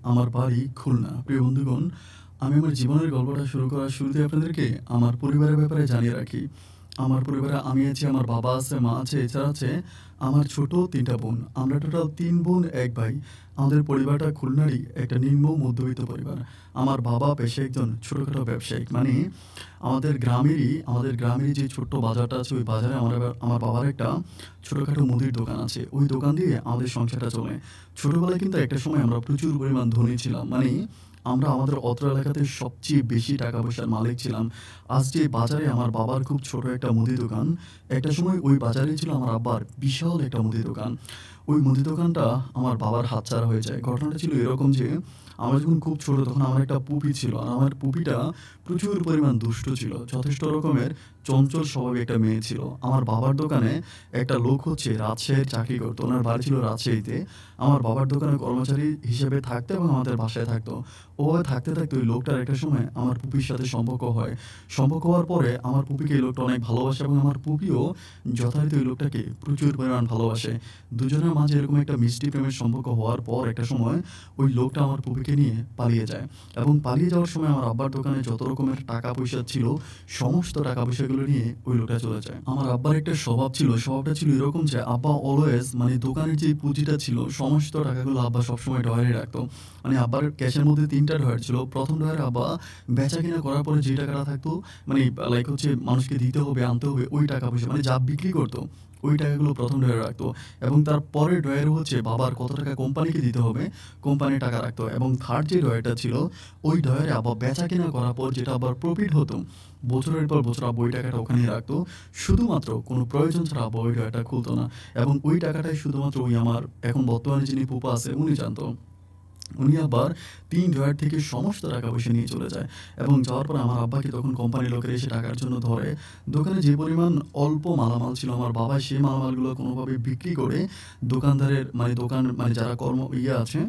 আমার বাড়ি খুলনা। প্রিয় বন্ধুগণ, আমি আমার জীবনের গল্পটা শুরু করার শুরুতেই আপনাদেরকে আমার পরিবারের ব্যাপারে জানিয়ে রাখি। আমার পরিবারে আমি আছি, আমার বাবা আছে, মা আছে, এছাড়া আছে আমার ছোট ৩ টা বোন। আমরা টোটাল ৩ বোন ১ ভাই। আমাদের পরিবারটা খুলনারই একটা নিম্ন মধ্যবিত্ত পরিবার। আমার বাবা পেশায় একজন ছোটখাটো ব্যবসায়িক। মানে আমাদের গ্রামেরই যে ছোট্ট বাজারটা আছে, ওই বাজারে আমার বাবার একটা ছোটখাটো মুদির দোকান আছে। ওই দোকান দিয়ে আমাদের সংসারটা চলে। ছোটবেলায় কিন্তু একটা সময় আমরা প্রচুর পরিমাণ ধনী ছিলাম। মানে আমরা আমাদের অত্র এলাকাতে সবচেয়ে বেশি টাকা-পয়সার মালিক ছিলাম। আজ যে বাজারে আমার বাবার খুব ছোট একটা মুদি দোকান, একটা সময় ওই বাজারেই ছিল আমার আব্বার বিশাল একটা মুদি দোকান। ওই মুদি দোকানটা আমার বাবার হাতছাড়া হয়ে যায়। ঘটনাটা ছিল এরকম যে, আমরা যখন খুব ছোট তখন আমার একটা পুপি ছিল। আর আমার পুপিটা প্রচুর পরিমাণ দুষ্ট ছিল। যথেষ্ট রকমের চঞ্চল স্বভাবের একটা মেয়ে ছিল। আমার বাবার দোকানে একটা লোক হচ্ছে রাজশাহীর চাকরি করতো। উনার বাড়ি ছিল রাজশাহীতে। আমার বাবার দোকানে কর্মচারী হিসেবে থাকতো এবং আমাদের বাসায় থাকতো। ওভাবে থাকতে, থাকতে ওই লোকটার একটা সময় আমার পুপির সাথে সম্পর্ক হয়। সম্পর্ক হওয়ার পরে আমার পুপিকে এই লোকটা অনেক ভালোবাসে এবং আমার পুপিও যথারীতি ওই লোকটাকে প্রচুর পরিমাণ ভালোবাসে। দুজনের মাঝে এরকম একটা মিষ্টি প্রেমের সম্পর্ক হওয়ার পর একটা সময় ওই লোকটা আমার পুপিকে নিয়ে পালিয়ে যায়। এবং পালিয়ে যাওয়ার সময় আমার আব্বার দোকানে যত রকমের টাকা-পয়সা ছিল, সমস্ত টাকা-পয়সাগুলো নিয়ে ওই লোকটা চলে যায়। আমার আব্বার একটা স্বভাব ছিল, স্বভাবটা ছিল এরকম যে আব্বা অলওয়েজ মানে দোকানের যে পুঁজিটা ছিল, সমস্ত টাকাগুলো আব্বা সবসময় ড্রয়ারে রাখতো। মানে আব্বার ক্যাশের মধ্যে ৩ টা ড্রয়ার ছিল। ১ম ড্রয়ারে আব্বা বেচা-কিনা করার পরে যে টাকাটা থাকতো, মানে লাইক হচ্ছে মানুষকে দিতে হবে, আনতে হবে, ওই টাকা-পয়সা মানে যা বিক্রি করতো, ওই টাকাগুলো ১ম ড্রয়ারে রাখতো। এবং তার পরের ড্রয়ারে হচ্ছে বাবার কত টাকা কোম্পানিকে দিতে হবে, কোম্পানির টাকা রাখতো। এবং থার্ড যে ড্রয়ারটা ছিল, ওই ড্রয়ারে আব্বা বেচা-কিনা করার পর যেটা আবার প্রফিট হতো, বছরের পর বছর আব্বা ওই টাকাটা ওখানেই রাখতো। শুধুমাত্র কোনো প্রয়োজন ছাড়া আব্বা ওই ড্রয়ারটা খুলতো না। এবং ওই টাকাটাই শুধুমাত্র ওই আমার এখন বর্তমানে যিনি ফুপা আছে উনি জানতো। উনি আবার ৩ ড্রয়ার থেকে সমস্ত টাকা-পয়সা নিয়ে চলে যায়। এবং যাওয়ার পর আমার আব্বাকে তখন কোম্পানির লোকেরা এসে টাকার জন্য ধরে। দোকানে যে পরিমাণ অল্প মালামাল ছিল, আমার বাবা সেই মালামালগুলো কোনোভাবে বিক্রি করে দোকানদারের মানে দোকান মানে যারা আছে,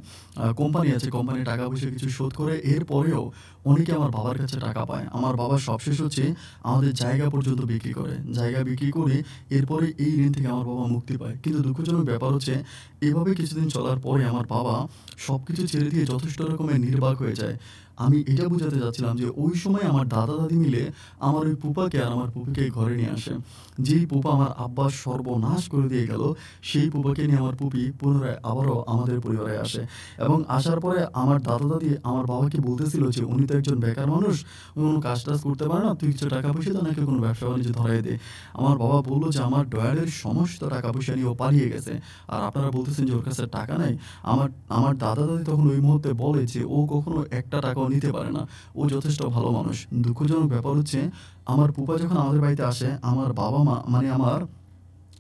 কোম্পানি আছে, কোম্পানির টাকা-পয়সা কিছু শোধ করে এরপরেও অনেকে আমার বাবার কাছে টাকা পায়। আমার বাবা সবশেষ হচ্ছে আমাদের জায়গা পর্যন্ত বিক্রি করে। জায়গা বিক্রি করে এরপরে এই ঋণ থেকে আমার বাবা মুক্তি পায়। কিন্তু দুঃখজনক ব্যাপার হচ্ছে, এভাবে কিছুদিন চলার পরে আমার বাবা সবকিছু ছেড়ে দিয়ে যথেষ্ট রকমের নির্বাক হয়ে যায়। আমি এটা বোঝাতে চাচ্ছিলাম যে ওই সময় আমার দাদা-দাদি মিলে আমার ওই ফুপাকে আর আমার ফুপিকে ঘরে নিয়ে আসে। যেই ফুপা আমার আব্বার সর্বনাশ করে দিয়ে গেল, সেই ফুপাকে নিয়ে আমার ফুপি পুনরায় আবারও আমাদের পরিবারে আসে। এবং আসার পরে আমার দাদা-দাদি আমার বাবাকে বলতেছিল যে, "উনি তো একজন বেকার মানুষ, ও কোনো কাজ-টাজ করতে পারে না। তুই কিছু টাকা-পয়সা দে, নাকি কোনো ব্যবসা-বাণিজ্য ধরায় দে।" আমার বাবা বলল যে, "আমার ড্রয়ারের সমস্ত টাকা-পয়সা নিয়ে ও পালিয়ে গেছে। আর আপনারা বলতেছেন যে ওর কাছে টাকা নাই?" আমার আমার দাদা-দাদি তখন ওই মুহূর্তে বলে যে, "ও কখনো একটা টাকাও নিতে পারে না। ও যথেষ্ট ভালো মানুষ।" দুঃখজনক ব্যাপার হচ্ছে, আমার ফুপা যখন আমাদের বাড়িতে আসে, আমার বাবা-মা মানে আমার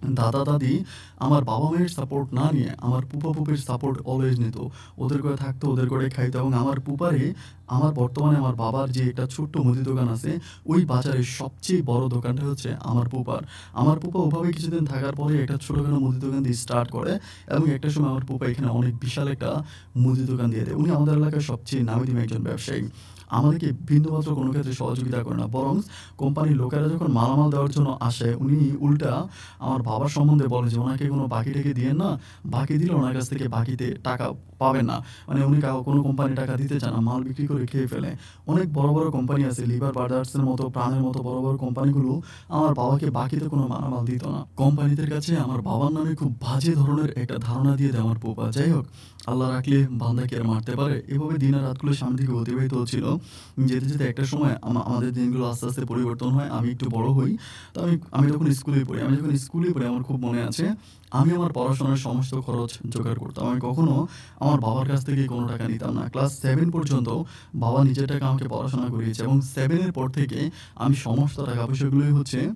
দাদা-দাদি আমার বাবা-মায়ের সাপোর্ট না নিয়ে আমার ফুপা-ফুপির সাপোর্ট অলওয়েজ নিত। ওদের ঘরে থাকতো, ওদের ঘরে খাইতো এবং আমার ফুপারে আমার বর্তমানে আমার বাবার যে একটা ছোট্ট মুদি দোকান আছে, ওই বাজারের সবচেয়ে বড় দোকানটা হচ্ছে আমার ফুপার। আমার ফুপা ওভাবে কিছুদিন থাকার পরে একটা ছোটখাটো মুদি দোকান দিয়ে স্টার্ট করে এবং একটা সময় আমার ফুপা এখানে অনেক বিশাল একটা মুদি দোকান দিয়ে দেয়। উনি আমাদের এলাকার সবচেয়ে নামি-দামি একজন ব্যবসায়ী। আমাদেরকে বিন্দুমাত্র কোনো ক্ষেত্রে সহযোগিতা করে না। বরং কোম্পানির লোকেরা যখন মালামাল দেওয়ার জন্য আসে, উনি উল্টা আমার বাবার সম্বন্ধে বলে যে, "ওনাকে কোনো বাকি-টাকি দিয়েন না। বাকি দিলে ওনার কাছ থেকে বাকিতে টাকা পাবেন না।" মানে উনি কোনো কোম্পানি টাকা দিতে চায় না। মাল বিক্রি করে খেয়ে ফেলে। অনেক বড়, বড় কোম্পানি আছে, লিভার ব্রাদার্সের মতো, প্রাণের মতো বড়, বড় কোম্পানিগুলো আমার বাবাকে বাকিতে কোনো মালামাল দিত না। কোম্পানিদের কাছে আমার বাবার নামে খুব বাজে ধরনের একটা ধারণা দিয়ে দেয় আমার ফুপা। যাই হোক, আল্লাহ রাখলে বান্দা কি আর মারতে পারে? এভাবে দিন আর রাতগুলো সামনের দিকে অতিবাহিত হচ্ছিল। যেতে, যেতে একটা সময় আমাদের দিনগুলো আস্তে, আস্তে পরিবর্তন হয়। আমি একটু বড় হই। তো আমি তখন স্কুলে পড়ি। আমি যখন স্কুলে পড়ি আমার খুব মনে আছে, আমি আমার পড়াশোনার সমস্ত খরচ জোগাড় করতাম। আমি কখনো আমার বাবার কাছ থেকে কোনো টাকা নিতাম না। ক্লাস 7 পর্যন্ত বাবা নিজের টাকায় আমাকে পড়াশোনা করিয়েছে এবং 7 এর পর থেকে আমি সমস্ত টাকা-পয়সাগুলোই হচ্ছে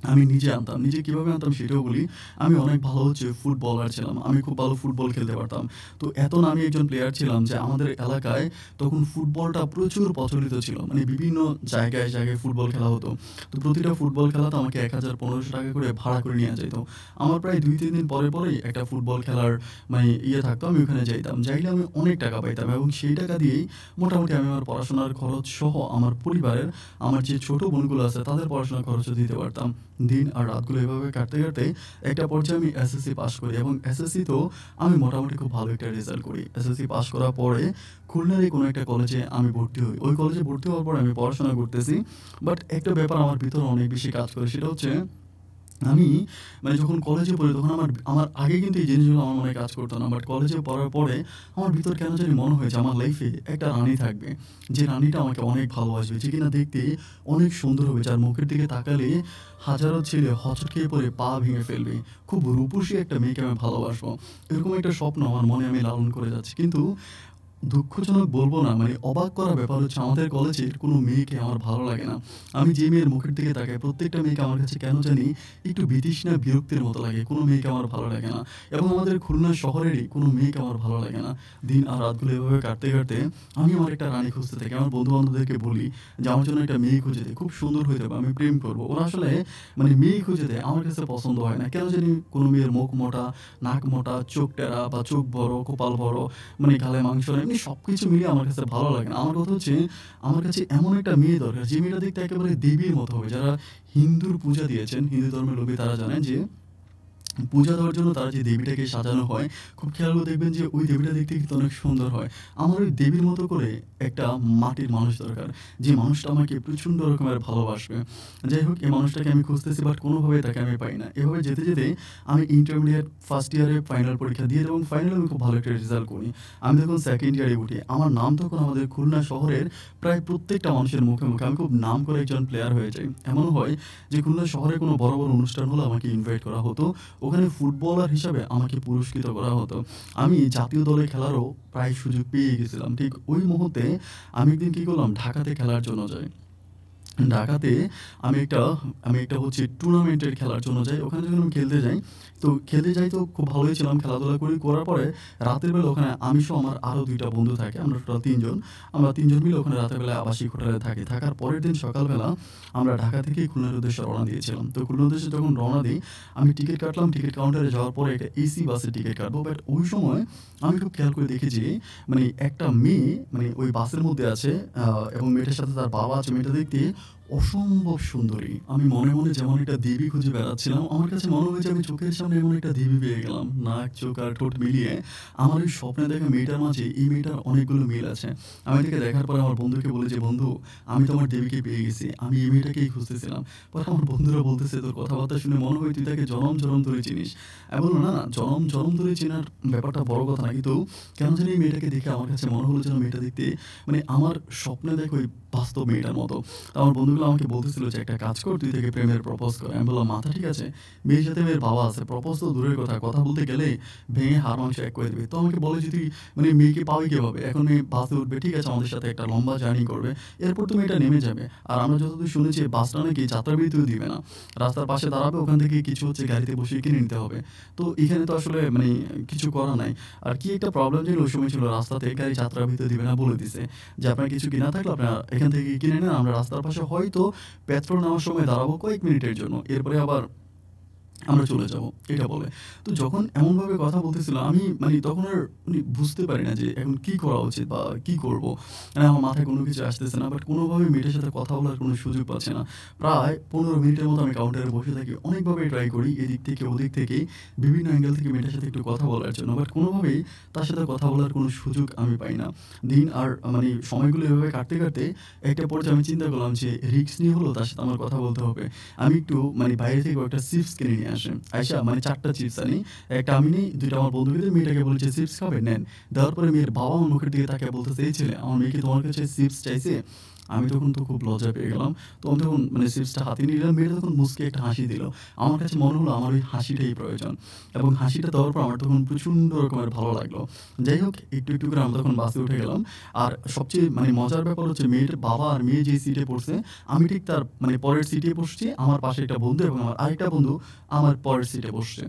আমি নিজে আনতাম। নিজে কিভাবে আনতাম সেটাও বলি। আমি অনেক ভালো হচ্ছে ফুটবলার ছিলাম। আমি খুব ভালো ফুটবল খেলতে পারতাম। তো এত নামী একজন প্লেয়ার ছিলাম যে আমাদের এলাকায় তখন ফুটবলটা প্রচুর প্রচলিত ছিল। মানে বিভিন্ন জায়গায়, জায়গায় ফুটবল খেলা হতো। তো প্রতিটা ফুটবল খেলাতে আমাকে ৳১,০০০-১৫০০ করে ভাড়া করে নেয়া যাইত। আমার প্রায় ২-৩ দিন পরে, পরেই একটা ফুটবল খেলার মানে থাকতো, আমি ওখানে যাইতাম। যাইলে আমি অনেক টাকা পাইতাম এবং সেই টাকা দিয়েই মোটামুটি আমি আমার পড়াশোনার খরচ সহ আমার পরিবারের আমার যে ছোট বোনগুলো আছে তাদের পড়াশোনার খরচও দিতে পারতাম। দিন আর রাতগুলো এভাবে কাটতে একটা পর্যায়ে আমি এসএসসি পাস করি এবং এসএসসিতেও আমি মোটামুটি খুব ভালো একটা রেজাল্ট করি। এসএসসি পাস করার পরে খুলনারই কোনো একটা কলেজে আমি ভর্তি হই। ওই কলেজে ভর্তি হওয়ার পরে আমি পড়াশোনা করতেছি। বাট একটা ব্যাপার আমার ভিতরে অনেক বেশি কাজ করে, সেটা হচ্ছে আমি যখন কলেজে পড়ি তখন আমার আমার আগে কিন্তু এই জিনিসগুলো আমার মনে কাজ করতো না। বাট কলেজে পড়ার পরে আমার ভিতর কেন জানি মনে হয়েছে আমার লাইফে একটা রানী থাকবে। যে রানীটা আমাকে অনেক ভালোবাসবে, যে কিনা দেখতে অনেক সুন্দর হবে, যার মুখের দিকে তাকালে হাজারো ছেলে হচট খেয়ে পড়ে পা ভেঙে ফেলবে। খুব রূপসী একটা মেয়েকে আমি ভালোবাসবো। এরকম একটা স্বপ্ন আমার মনে আমি লালন করে যাচ্ছি। কিন্তু দুঃখজনক বলবো না, অবাক করা ব্যাপার হচ্ছে আমাদের কলেজের কোনো মেয়েকে আমার ভালো লাগে না। আমি যে মেয়ের মুখের দিকে তাকাই প্রত্যেকটা মেয়েকে আমার কাছে কেন জানি একটু বিতৃষ্ণা বিরক্তির মতো লাগে। কোনো মেয়েকে আমার ভালো লাগে না এবং আমাদের খুলনা শহরেরই কোনো মেয়েকে আমার ভালো লাগে না। দিন আর রাতগুলো এভাবে কাটতে আমি আমার একটা রানী খুঁজতে থাকি। আমার বন্ধু-বান্ধবদেরকে বলি যে আমার জন্য একটা মেয়ে খুঁজে দে। খুব সুন্দর হইতে হবে, আমি প্রেম করব। ওরা আসলে মেয়ে খুঁজে দেয়। আমার কাছে পছন্দ হয় না। কেন জানি কোনো মেয়ের মুখ মোটা, নাক মোটা, চোখ টেরা বা চোখ বড়, কপাল বড়, গালে মাংস নাই, এমনি সবকিছু মিলিয়ে আমার কাছে ভালো লাগে না। আমার কথা হচ্ছে আমার কাছে এমন একটা মেয়ে দরকার যে মেয়েটা দেখতে একেবারে দেবীর মতো হবে। যারা হিন্দুর পূজা দিয়েছেন, হিন্দু ধর্মের লোকে তারা জানেন যে পূজা দেওয়ার জন্য তারা যে দেবীটাকে সাজানো হয়, খুব খেয়াল করে দেখবেন যে ওই দেবীটা দেখতে কিন্তু অনেক সুন্দর হয়। আমার ওই দেবীর মতো করে একটা মাটির মানুষ দরকার, যে মানুষটা আমাকে প্রচণ্ড রকমের ভালোবাসবে। যাই হোক, এই মানুষটাকে আমি খুঁজতেছি বাট কোনোভাবেই তাকে আমি পাই না। এভাবে যেতে আমি ইন্টারমিডিয়েট ফার্স্ট ইয়ারে ফাইনাল পরীক্ষা দিয়ে এবং ফাইনালে আমি খুব ভালো একটা রেজাল্ট করি। আমি যখন সেকেন্ড ইয়ারে উঠি আমার নাম তখন আমাদের খুলনা শহরের প্রায় প্রত্যেকটা মানুষের মুখে মুখে। আমি খুব নাম করে একজন প্লেয়ার হয়ে যাই। এমনও হয় যে খুলনা শহরে কোনো বড় বড় অনুষ্ঠান হলে আমাকে ইনভাইট করা হতো। ওখানে ফুটবলার হিসাবে আমাকে পুরস্কৃত করা হতো। আমি জাতীয় দলে খেলারও প্রায় সুযোগ পেয়ে গেছিলাম। ঠিক ওই মুহূর্তে আমি একদিন কী করলাম, ঢাকাতে খেলার জন্য যাই। ঢাকাতে আমি একটা হচ্ছে টুর্নামেন্টের খেলার জন্য যাই। ওখানে যখন আমি খেলতে যাই, তো খুব ভালোই ছিলাম, খেলাধুলা করার পরে রাতের বেলা ওখানে আমি সহ আমার আরও ২ টা বন্ধু থাকে। আমরা টোটাল ৩ জন। আমরা ৩ জন মিলে ওখানে রাতের বেলায় আবাসিক হোটেলে থাকি। থাকার পরের দিন সকালবেলা আমরা ঢাকা থেকে খুলনার উদ্দেশ্যে রওনা দিয়েছিলাম। তো খুলনার উদ্দেশ্যে যখন রওনা দিই, আমি টিকিট কাটলাম। টিকিট কাউন্টারে যাওয়ার পরে একটা এসি বাসের টিকিট কাটবো। বাট ওই সময় আমি খুব খেয়াল করে দেখি যে একটা মেয়ে ওই বাসের মধ্যে আছে, এবং মেয়েটার সাথে তার বাবা আছে। মেয়েটা দেখতে অসম্ভব সুন্দরী। আমি মনে মনে যেমন একটা দেবী খুঁজে বেড়াচ্ছিলাম, আমার কাছে মনে হয়েছে আমি চোখের সামনে এমন একটা দেবী পেয়ে গেলাম। নাক, চোখ আর ঠোঁট মিলিয়ে আমার ওই স্বপ্নে দেখা মেয়েটার মাঝে এই মেয়েটার অনেকগুলো মিল আছে। আমি তাকে দেখার পরে আমার বন্ধুকে বলি যে, "বন্ধু, আমি তো আমার দেবীকে পেয়ে গেছি। আমি এই মেয়েটাকেই খুঁজতেছিলাম।" পরে আমার বন্ধুরা বলতেছে, "তোর কথাবার্তা শুনে মনে হয় তুই তাকে জনম ধরে চিনিস।" আমি বললাম, "না, না, জনম ধরে চেনার ব্যাপারটা বড় কথা না। কিন্তু কেন জানি এই মেয়েটাকে দেখে আমার কাছে মনে হলো যেন মেয়েটা দেখতে আমার স্বপ্নে দেখা ওই বাস্তব মেয়েটার মতো।" আমার বন্ধুগুলো আমাকে বলতেছিল যে, "একটা কাজ কর, তুই তাকে প্রেমের প্রপোজ কর।" আমি বললাম, "মাথা ঠিক আছে? মেয়ের সাথে মেয়ের বাবা আছে। প্রপোজ তো দূরের কথা, কথা বলতে গেলেই ভেঙে হাড় মাংস এক করে দিবে।" তো আমাকে বলে যে, "তুই মেয়েকে পাবি কিভাবে? এখন মেয়ে বাসে উঠবে, ঠিক আছে, আমাদের সাথে একটা লম্বা জার্নি করবে। এরপর তো মেয়েটা নেমে যাবে। আর আমরা যতদূর শুনেছি বাসটা নাকি যাত্রাবিরতিও দিবে না। রাস্তার পাশে দাঁড়াবে, ওখান থেকে কিছু হচ্ছে গাড়িতে বসিয়ে কিনে নিতে হবে। তো এখানে তো আসলে কিছু করা নাই।" আর কি একটা প্রবলেম যেন ওই সময় ছিল, রাস্তাতে গাড়ি যাত্রাবিরতি দিবে না বলে দিছে। যে আপনার কিছু কেনা থাকলে আপনারা এখান থেকে কিনে নেন, আমরা রাস্তার পাশে হয়তো পেট্রোল নেওয়ার সময় দাঁড়াবো কয়েক মিনিটের জন্য, এরপরে আবার আমরা চলে যাবো, এটা বলে। তো যখন এমনভাবে কথা বলতেছিল আমি তখন আর বুঝতে পারি না যে এখন কি করা উচিত বা কি করব। আমার মাথায় কোনো কিছু আসতেছে না। বাট কোনোভাবেই মেয়েটার সাথে কথা বলার কোনো সুযোগ পাচ্ছি না। প্রায় ১৫ মিনিটের মতো আমি কাউন্টারে বসে থাকি। অনেকভাবে ট্রাই করি এদিক থেকে ওদিক থেকে বিভিন্ন অ্যাঙ্গেল থেকে মেয়েটার সাথে একটু কথা বলার জন্য। বাট কোনোভাবেই তার সাথে কথা বলার কোনো সুযোগ আমি পাই না। দিন আর সময়গুলো এভাবে কাটতে একটা পর্যায়ে আমি চিন্তা করলাম যে রিস্ক নিয়ে হলেও তার সাথে আমার কথা বলতে হবে। আমি একটু বাইরে থেকে কয়েকটা চিপস কিনে নিয়ে আসি। আইসা ৪ টা চিপস আনি। একটা আমি নেই, ২ টা আমার বন্ধুকে দেই। মেয়েটাকে বলি যে, "চিপস খাবে? নেন।" দেওয়ার পরে মেয়ের বাবা আমার মুখের দিকে তাকিয়ে বলতেছে, "এই ছেলে, আমার মেয়ে কি তোমার কাছে চিপস চাইছে?" আমি তখন তো খুব লজ্জা পেয়ে গেলাম। তো আমি তখন চিপসটা হাতে নিয়ে নিলাম। মেয়েটা তখন মুচকি একটা হাসি দিল। আমার কাছে মনে হলো আমার ওই হাসিটাই প্রয়োজন। এবং হাসিটা দেওয়ার পর আমার তখন প্রচণ্ড রকমের ভালো লাগলো। যাই হোক, একটু করে আমরা তখন বাসে উঠে গেলাম। আর সবচেয়ে মজার ব্যাপার হচ্ছে মেয়েটার বাবা আর মেয়ে যে সিটে বসছে, আমি ঠিক তার পরের সিটে বসছি। আমার পাশে একটা বন্ধু এবং আমার আরেকটা বন্ধু আমার পরের সিটে বসছে।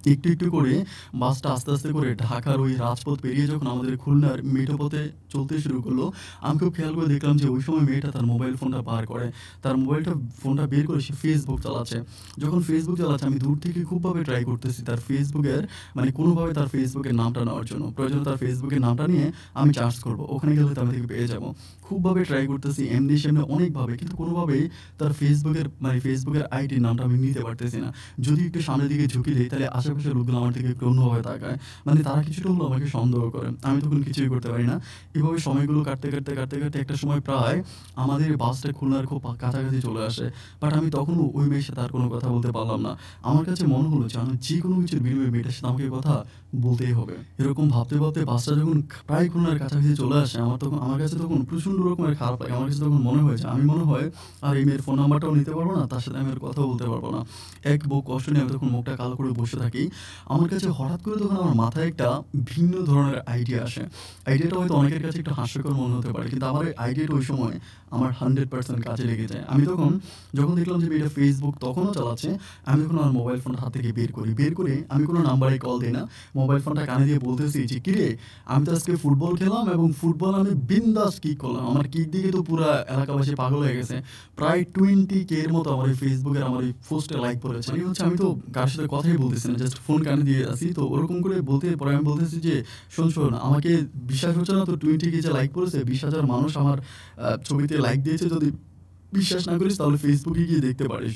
একটু, একটু করে বাসটা আস্তে, আস্তে করে ঢাকার ওই রাজপথ পেরিয়ে যখন আমাদের খুলনার মেঠো পথে চলতে শুরু করলো, আমি খুব খেয়াল করে দেখলাম যে ওই সময় মেয়েটা তার মোবাইল ফোনটা বার করে। তার ফোনটা বের করে সে Facebook চালাচ্ছে। যখন Facebook চালাচ্ছে আমি দূর থেকে খুবভাবে ট্রাই করতেছি তার ফেসবুকের মানে কোনোভাবে তার ফেসবুকের নামটা নেওয়ার জন্য। প্রয়োজনে তার ফেসবুকের নামটা নিয়ে আমি সার্চ করবো। ওখানে গেলে তো আমি তাকে পেয়ে যাবো। খুবভাবে ট্রাই করতেছি এমনি-সেমনি অনেকভাবে কিন্তু কোনোভাবেই তার ফেসবুকের আইডির নামটা আমি নিতে পারতেছি না। যদি একটু সামনের দিকে ঝুঁকি দেই তাহলে আশেপাশের লোকগুলো আমার দিকে একটু অন্যভাবে তাকায়। মানে তারা কিছুটা হলেও আমাকে সন্দেহ করে। আমি তখন কিছুই করতে পারি না। এভাবে সময়গুলো কাটতে একটা সময় প্রায় আমাদের বাসটা খুলনার খুব কাছাকাছি চলে আসে। বাট আমি তখনও ওই মেয়ের সাথে আর কোনো কথা বলতে পারলাম না। আমার কাছে মনে হলো যে আমি যেকোনো কিছুর বিনিময়ে মেয়েটার সাথে আমাকে কথা বলতেই হবে। এরকম ভাবতে, ভাবতে বাসটা যখন প্রায় খুলনার কাছাকাছি চলে আসে আমার কাছে তখন প্রচণ্ড রকমের খারাপ লাগে। আমার কাছে তখন মনে হয় যে আমি মনে হয় আর এই মেয়ের ফোন নাম্বারটাও নিতে পারবো না, তার সাথে আমি আর কথাও বলতে পারবো না। এক বুক কষ্ট নিয়ে আমি তখন মুখটা কালো করে বসে থাকি। আমার কাছে হঠাৎ করে তখন আমার মাথায় একটা ভিন্ন ধরনের আইডিয়া আসে। আইডিয়াটা হয়তো অনেকের কাছে একটু হাস্যকর মনে হতে পারে। কিন্তু আমার এই আইডিয়াটা ওই সময় আমার 100% কাজে লেগে যায়। আমি যখন দেখলাম যে মেয়েটা Facebook তখনও চালাচ্ছে, আমি তখন আমার মোবাইল ফোনটা হাত থেকে বের করি। বের করে আমি কোনো নাম্বারে কল দেই না। মোবাইল ফোনটা কানে দিয়ে বলতেছি যে, "কিরে আমি তো আজকে ফুটবল খেললাম এবং ফুটবল আমি বিন্দাস কিক করলাম। আমার কিক দেখে তো পুরা এলাকাবাসী পাগল হয়ে গেছে। প্রায় 20K এর মতো আমার এই ফেসবুকের আমার এই পোস্টে লাইক পড়েছে। আমি তো কারো সাথে কথাই বলতেছি না। জাস্ট ফোন কানে দিয়ে আছি। তো ওরকম করে পরে আমি বলতেছি যে, "শোন আমাকে বিশ্বাস হচ্ছে না তো 20K যে লাইক পড়েছে 20,000 মানুষ আমার ছবিতে লাইক দিয়েছে। যদি বিশ্বাস না করিস তাহলে ফেসবুকে গিয়ে দেখতে পারিস।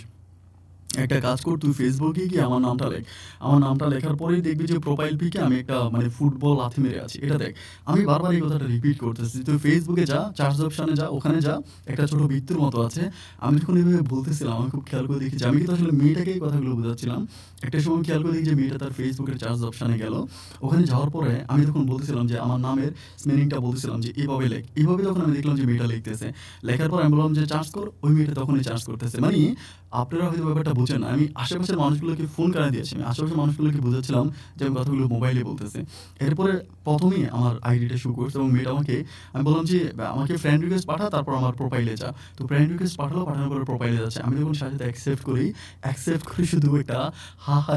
একটা কাজ কর তুই ফেসবুকে গিয়ে আমার নামটা লেখ। আমার নামটা লেখার পরেই দেখবি যে প্রোফাইল পিকে আমি একটা মানে ফুটবল লাথি মেরে আছি। এটা দেখ।" আমি বারবার এই কথাটা রিপিট করতেছি। তুই ফেসবুকে যা, সার্চ অপশনে যা, ওখানে যা, একটা ছোট বৃত্তের মতো আছে। আমি যখন এভাবে বলতেছিলাম আমি খুব খেয়াল করে দেখি যে আমি কিন্তু আসলে মেয়েটাকে এই কথাগুলো বোঝাচ্ছিলাম। একটা সময় খেয়াল করে দেখি যে মেয়েটা তার ফেসবুকের সার্চ অপশনে গেল। ওখানে যাওয়ার পরে আমি তখন বলতেছিলাম যে আমার নামের স্পেলিংটা বলতেছিলাম যে এভাবে লেখ। এভাবে তখন আমি দেখলাম যে মেয়েটা লিখতেছে। লেখার পর আমি বললাম যে সার্চ কর, ওই মেয়েটা তখনই সার্চ করতেছে। মানে আপনারা হয়তো ব্যাপারটা বুঝেন না। আমি আশেপাশের মানুষগুলোকে ফোন কানে দিয়েছি। আমি আশেপাশের মানুষগুলোকে বুঝাচ্ছিলাম যে আমি কথাগুলো মোবাইলে বলতেছি। এরপরে ১ম এই আমার আইডিটা শো করছে এবং মেয়েটা আমি বললাম যে, "আমাকে ফ্রেন্ড রিকোয়েস্ট পাঠা, তারপর আমার প্রোফাইলে যা।" তো ফ্রেন্ড রিকোয়েস্ট পাঠালো, পাঠানোর পরে প্রোফাইলে যাচ্ছে। আমি তখন সাথে, সাথে অ্যাকসেপ্ট করি। অ্যাকসেপ্ট করে শুধু একটা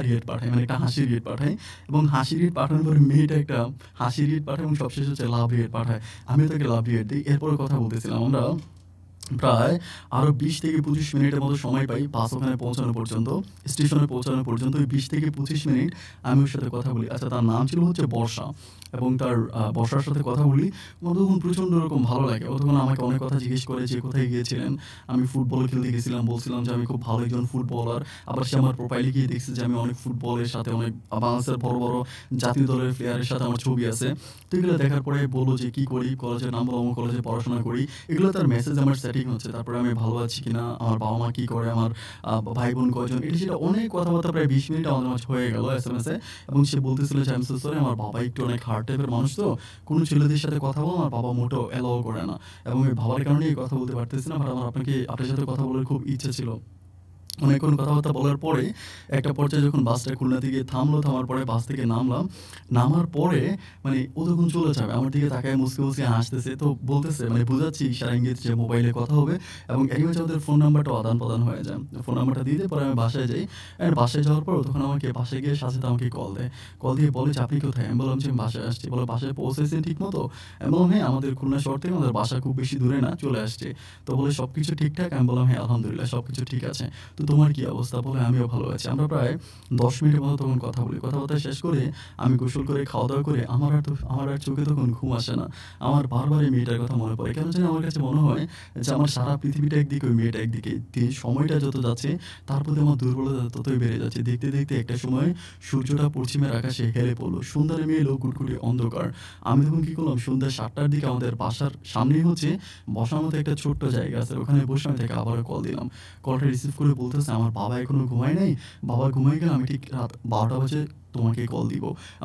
রিয়েক্ট পাঠাই। মানে একটা হাসির রিয়েক্ট পাঠাই এবং হাসির রিয়েক্ট পাঠানোর পরে মেয়েটা একটা হাসির রিয়েক্ট পাঠায় এবং সবশেষে হচ্ছে লাভ রিয়েক্ট পাঠায়। আমিও তাকে লাভ রিয়েক্ট দেই। এরপরে কথা বলতেছিলাম আমরা প্রায় আরো ২০ থেকে ২৫ মিনিটের মতো সময় পাই বাস ওখানে পৌঁছানো পর্যন্ত। স্টেশনে পৌঁছানো পর্যন্ত ওই ২০ থেকে ২৫ মিনিট আমি ওর সাথে কথা বলি। আচ্ছা তার নাম ছিল হচ্ছে বর্ষা এবং বর্ষার সাথে কথা বলি। আমার তখন প্রচণ্ড রকম ভালো লাগে। ও তখন আমাকে অনেক কথা জিজ্ঞেস করে যে, "কোথায় গিয়েছিলেন?" আমি ফুটবল খেলতে গেছিলাম। বলছিলাম যে, "আমি খুব ভালো একজন ফুটবলার।" আবার সে আমার প্রোফাইলে গিয়ে দেখছে যে আমি অনেক ফুটবলের সাথে অনেক বাংলাদেশের বড়, বড় জাতীয় দলের প্লেয়ারের সাথে আমার ছবি আছে। তো এগুলো দেখার পরে বলল যে, "কি করি?" কলেজের নাম বললাম, "কলেজে পড়াশোনা করি।" এগুলো তার মেসেজ আমার সেটিং হচ্ছে। তারপরে আমি ভালো আছি কিনা, আমার বাবা-মা কি করে, আমার ভাই-বোন কয়জন, এটা সেটা অনেক কথাবার্তা প্রায় ২০ মিনিট আমাদের মাঝে হয়ে গেল এসএমএসে এবং সে বলতেছিল যে, "আই এম সো সরি আমার বাবা একটু অনেক হার্ড টাইপের মানুষ তো। কোনো ছেলেদের সাথে কথা বলা আমার বাবা মোটেও এলাও করে না। এবং এই বাবার কারণেই কথা বলতে পারতেছি না। বাট আমার আপনার সাথে কথা বলার খুব ইচ্ছে ছিল।" অনেকক্ষণ কথাবার্তা বলার পরে একটা পর্যায়ে যখন বাসটা খুলনা থেকে থামলো, থামার পরে বাস থেকে নামলাম। নামার পরে মানে ও তখন চলে যাবে। আমার দিকে তাকায় মুচকি, মুচকি হাসতেছে। তো বলতেছে মানে বোঝাচ্ছি ইশারা ইঙ্গিত যে মোবাইলে কথা হবে এবং এরই মাঝে আমাদের ফোন নাম্বারটাও আদান-প্রদান হয়ে যায়। ফোন নাম্বারটা দিয়ে দিয়ে পরে আমি বাসায় যাই। অ্যান্ড বাসায় যাওয়ার পর তখন আমাকে বাসায় গিয়ে সাথে, সাথে আমাকে কল দেয়। কল দিয়ে বলে যে, "আপনি কোথায়?" আমি বললাম যে, "আমি বাসায় আসছি।" বলে, "বাসায় পৌঁছেছেন ঠিকমতো?" আমি বললাম, "হ্যাঁ, আমাদের খুলনা শহর থেকে আমাদের বাসা খুব বেশি দূরে না, চলে আসছি।" তো বলে, "সবকিছু ঠিকঠাক?" আমি বললাম, "হ্যাঁ, আলহামদুলিল্লাহ সবকিছু ঠিক আছে। তো তোমার কি অবস্থা?" বলে, "আমিও ভালো আছি।" আমরা প্রায় ১০ মিনিটের মতো তখন কথা বলি। কথাবার্তা শেষ করে আমি গোসল করে খাওয়া-দাওয়া করে আমার আর চোখে তখন ঘুম আসে না। আমার বারবার এই মেয়েটার কথা মনে পড়ে। কেন জানি আমার কাছে মনে হয় যে আমার সারা পৃথিবীটা একদিকে, ওই মেয়েটা একদিকে। সময়টা যত যাচ্ছে তার প্রতি আমার দুর্বলতা ততই বেড়ে যাচ্ছে। দেখতে, দেখতে একটা সময় সূর্যটা পশ্চিমের আকাশে হেলে পড়ল। সন্ধ্যা নেমে এলো, কুটকুটে অন্ধকার। আমি তখন কি করলাম, সন্ধ্যা ৭টার দিকে আমাদের বাসার সামনেই হচ্ছে বসার মতো একটা ছোট্ট জায়গা আছে। ওখানে বসে আমি তাকে আবারও কল দিলাম। কলটা রিসিভ করে বলতেছে, "আমার বাবা এখনো ঘুমায় নাই। বাবা ঘুমায় গেলে আমি ঠিক রাত ১২টা বাজে তোমাকে কল দিব।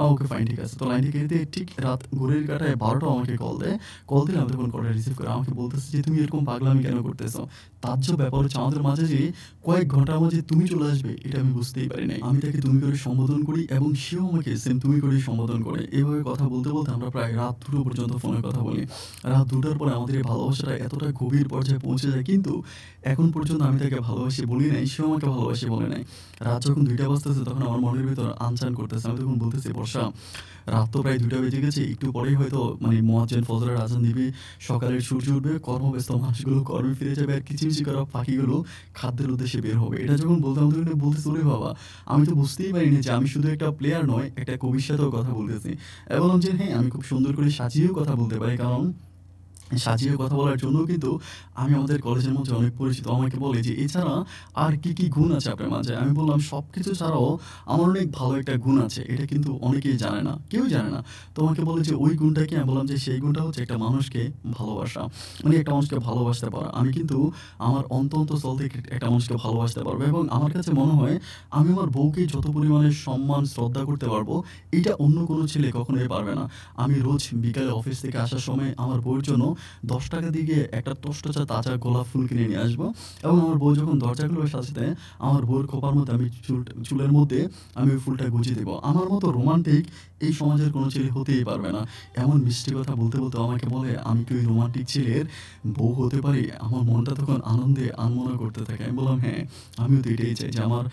ওকে ফাইন ঠিক আছে। তো লাইন থেকে দিতে ঠিক রাত ঘড়ির কাঁটায় ১২টা আমাকে কল দেয়। কল দিলে আমি তখন কলটা রিসিভ করে আমাকে বলতেছে যে, "তুমি এরকম পাগলামি কেন করতেছো?" তাজ্জব ব্যাপার হচ্ছে আমাদের মাঝে যে কয়েক ঘন্টার মাঝে তুমি চলে আসবে এটা আমি বুঝতেই পারি নাই। আমি তাকে তুমি করে সম্বোধন করি এবং সেও আমাকে সেম তুমি করেই সম্বোধন করে। এভাবে কথা বলতে, বলতে আমরা প্রায় রাত ২টো পর্যন্ত ফোনে কথা বলি। রাত ২টার পরে আমাদের এই ভালোবাসাটা এতটা গভীর পর্যায়ে পৌঁছে যায় কিন্তু এখন পর্যন্ত আমি তাকে ভালোবাসি বলি নাই, সেও আমাকে ভালোবাসি বলে নাই। রাত যখন ২টা বাজতেছে তখন আমার মনের ভিতর আনচান করতেছে। আমি তখন বলতেছি, "বর্ষা, রাত তো প্রায় ২টা বেজে গেছে। একটু পরেই হয়তো মানে মুয়াজ্জিন ফজরের আজান দিবে। সকালের সূর্য উঠবে। কর্মব্যস্ত মানুষগুলো কর্মে ফিরে যাবে। আর কিচিমিচি করা পাখিগুলো খাদ্যের উদ্দেশ্যে বের হবে।" এটা যখন বলতাম তখন বলতেছি, "ওরে বাবা! আমি তো বুঝতেই পারিনি যে আমি শুধু একটা প্লেয়ার নয়, একটা কবির সাথেও কথা বলতেছি।" আমি বললাম যে, "হ্যাঁ, আমি খুব সুন্দর করে সাজিয়েও কথা বলতে পারি। কারণ সাজিয়ে কথা বলার জন্যও কিন্তু আমি আমাদের কলেজের মধ্যে অনেক পরিচিত। আমাকে বলে যে, "এছাড়া আর কি, কি গুণ আছে আপনার মাঝে?" আমি বললাম, "সবকিছু ছাড়াও আমার অনেক ভালো একটা গুণ আছে। এটা কিন্তু অনেকেই জানে না। কেউই জানে না।" তো আমাকে বলে যে, "ওই গুণটা কি?" আমি বললাম যে, "সেই গুণটা হচ্ছে একটা মানুষকে ভালোবাসা। মানে একটা মানুষকে ভালোবাসতে পারা। আমি কিন্তু আমার অন্তঃস্থল থেকে একটা মানুষকে ভালোবাসতে পারবো এবং আমার কাছে মনে হয় আমি আমার বউকে যত পরিমাণে সম্মান, শ্রদ্ধা করতে পারবো, এইটা অন্য কোনো ছেলে কখনোই পারবে না। আমি রোজ বিকালে অফিস থেকে আসার সময় আমার বউয়ের জন্য ৳১০ দিয়ে একটা টসটসা তাজা গোলাপ ফুল কিনে নিয়ে আসবো এবং আমার বউ যখন দরজা খুলবে সাথে, সাথে আমার বউয়ের খোঁপার মধ্যে আমি চুলের মধ্যে আমি ওই ফুলটা গুঁজে দেবো। আমার মতো রোমান্টিক এই সমাজের কোনো ছেলে হতেই পারবে না। এমন মিষ্টি কথা বলতে, বলতে আমাকে বলে, "আমি কি ওই রোমান্টিক ছেলের বউ হতে পারি?" আমার মনটা তখন আনন্দে আনমনা করতে থাকে। আমি বললাম, "হ্যাঁ, আমিও তো এটাই চাই যে আমার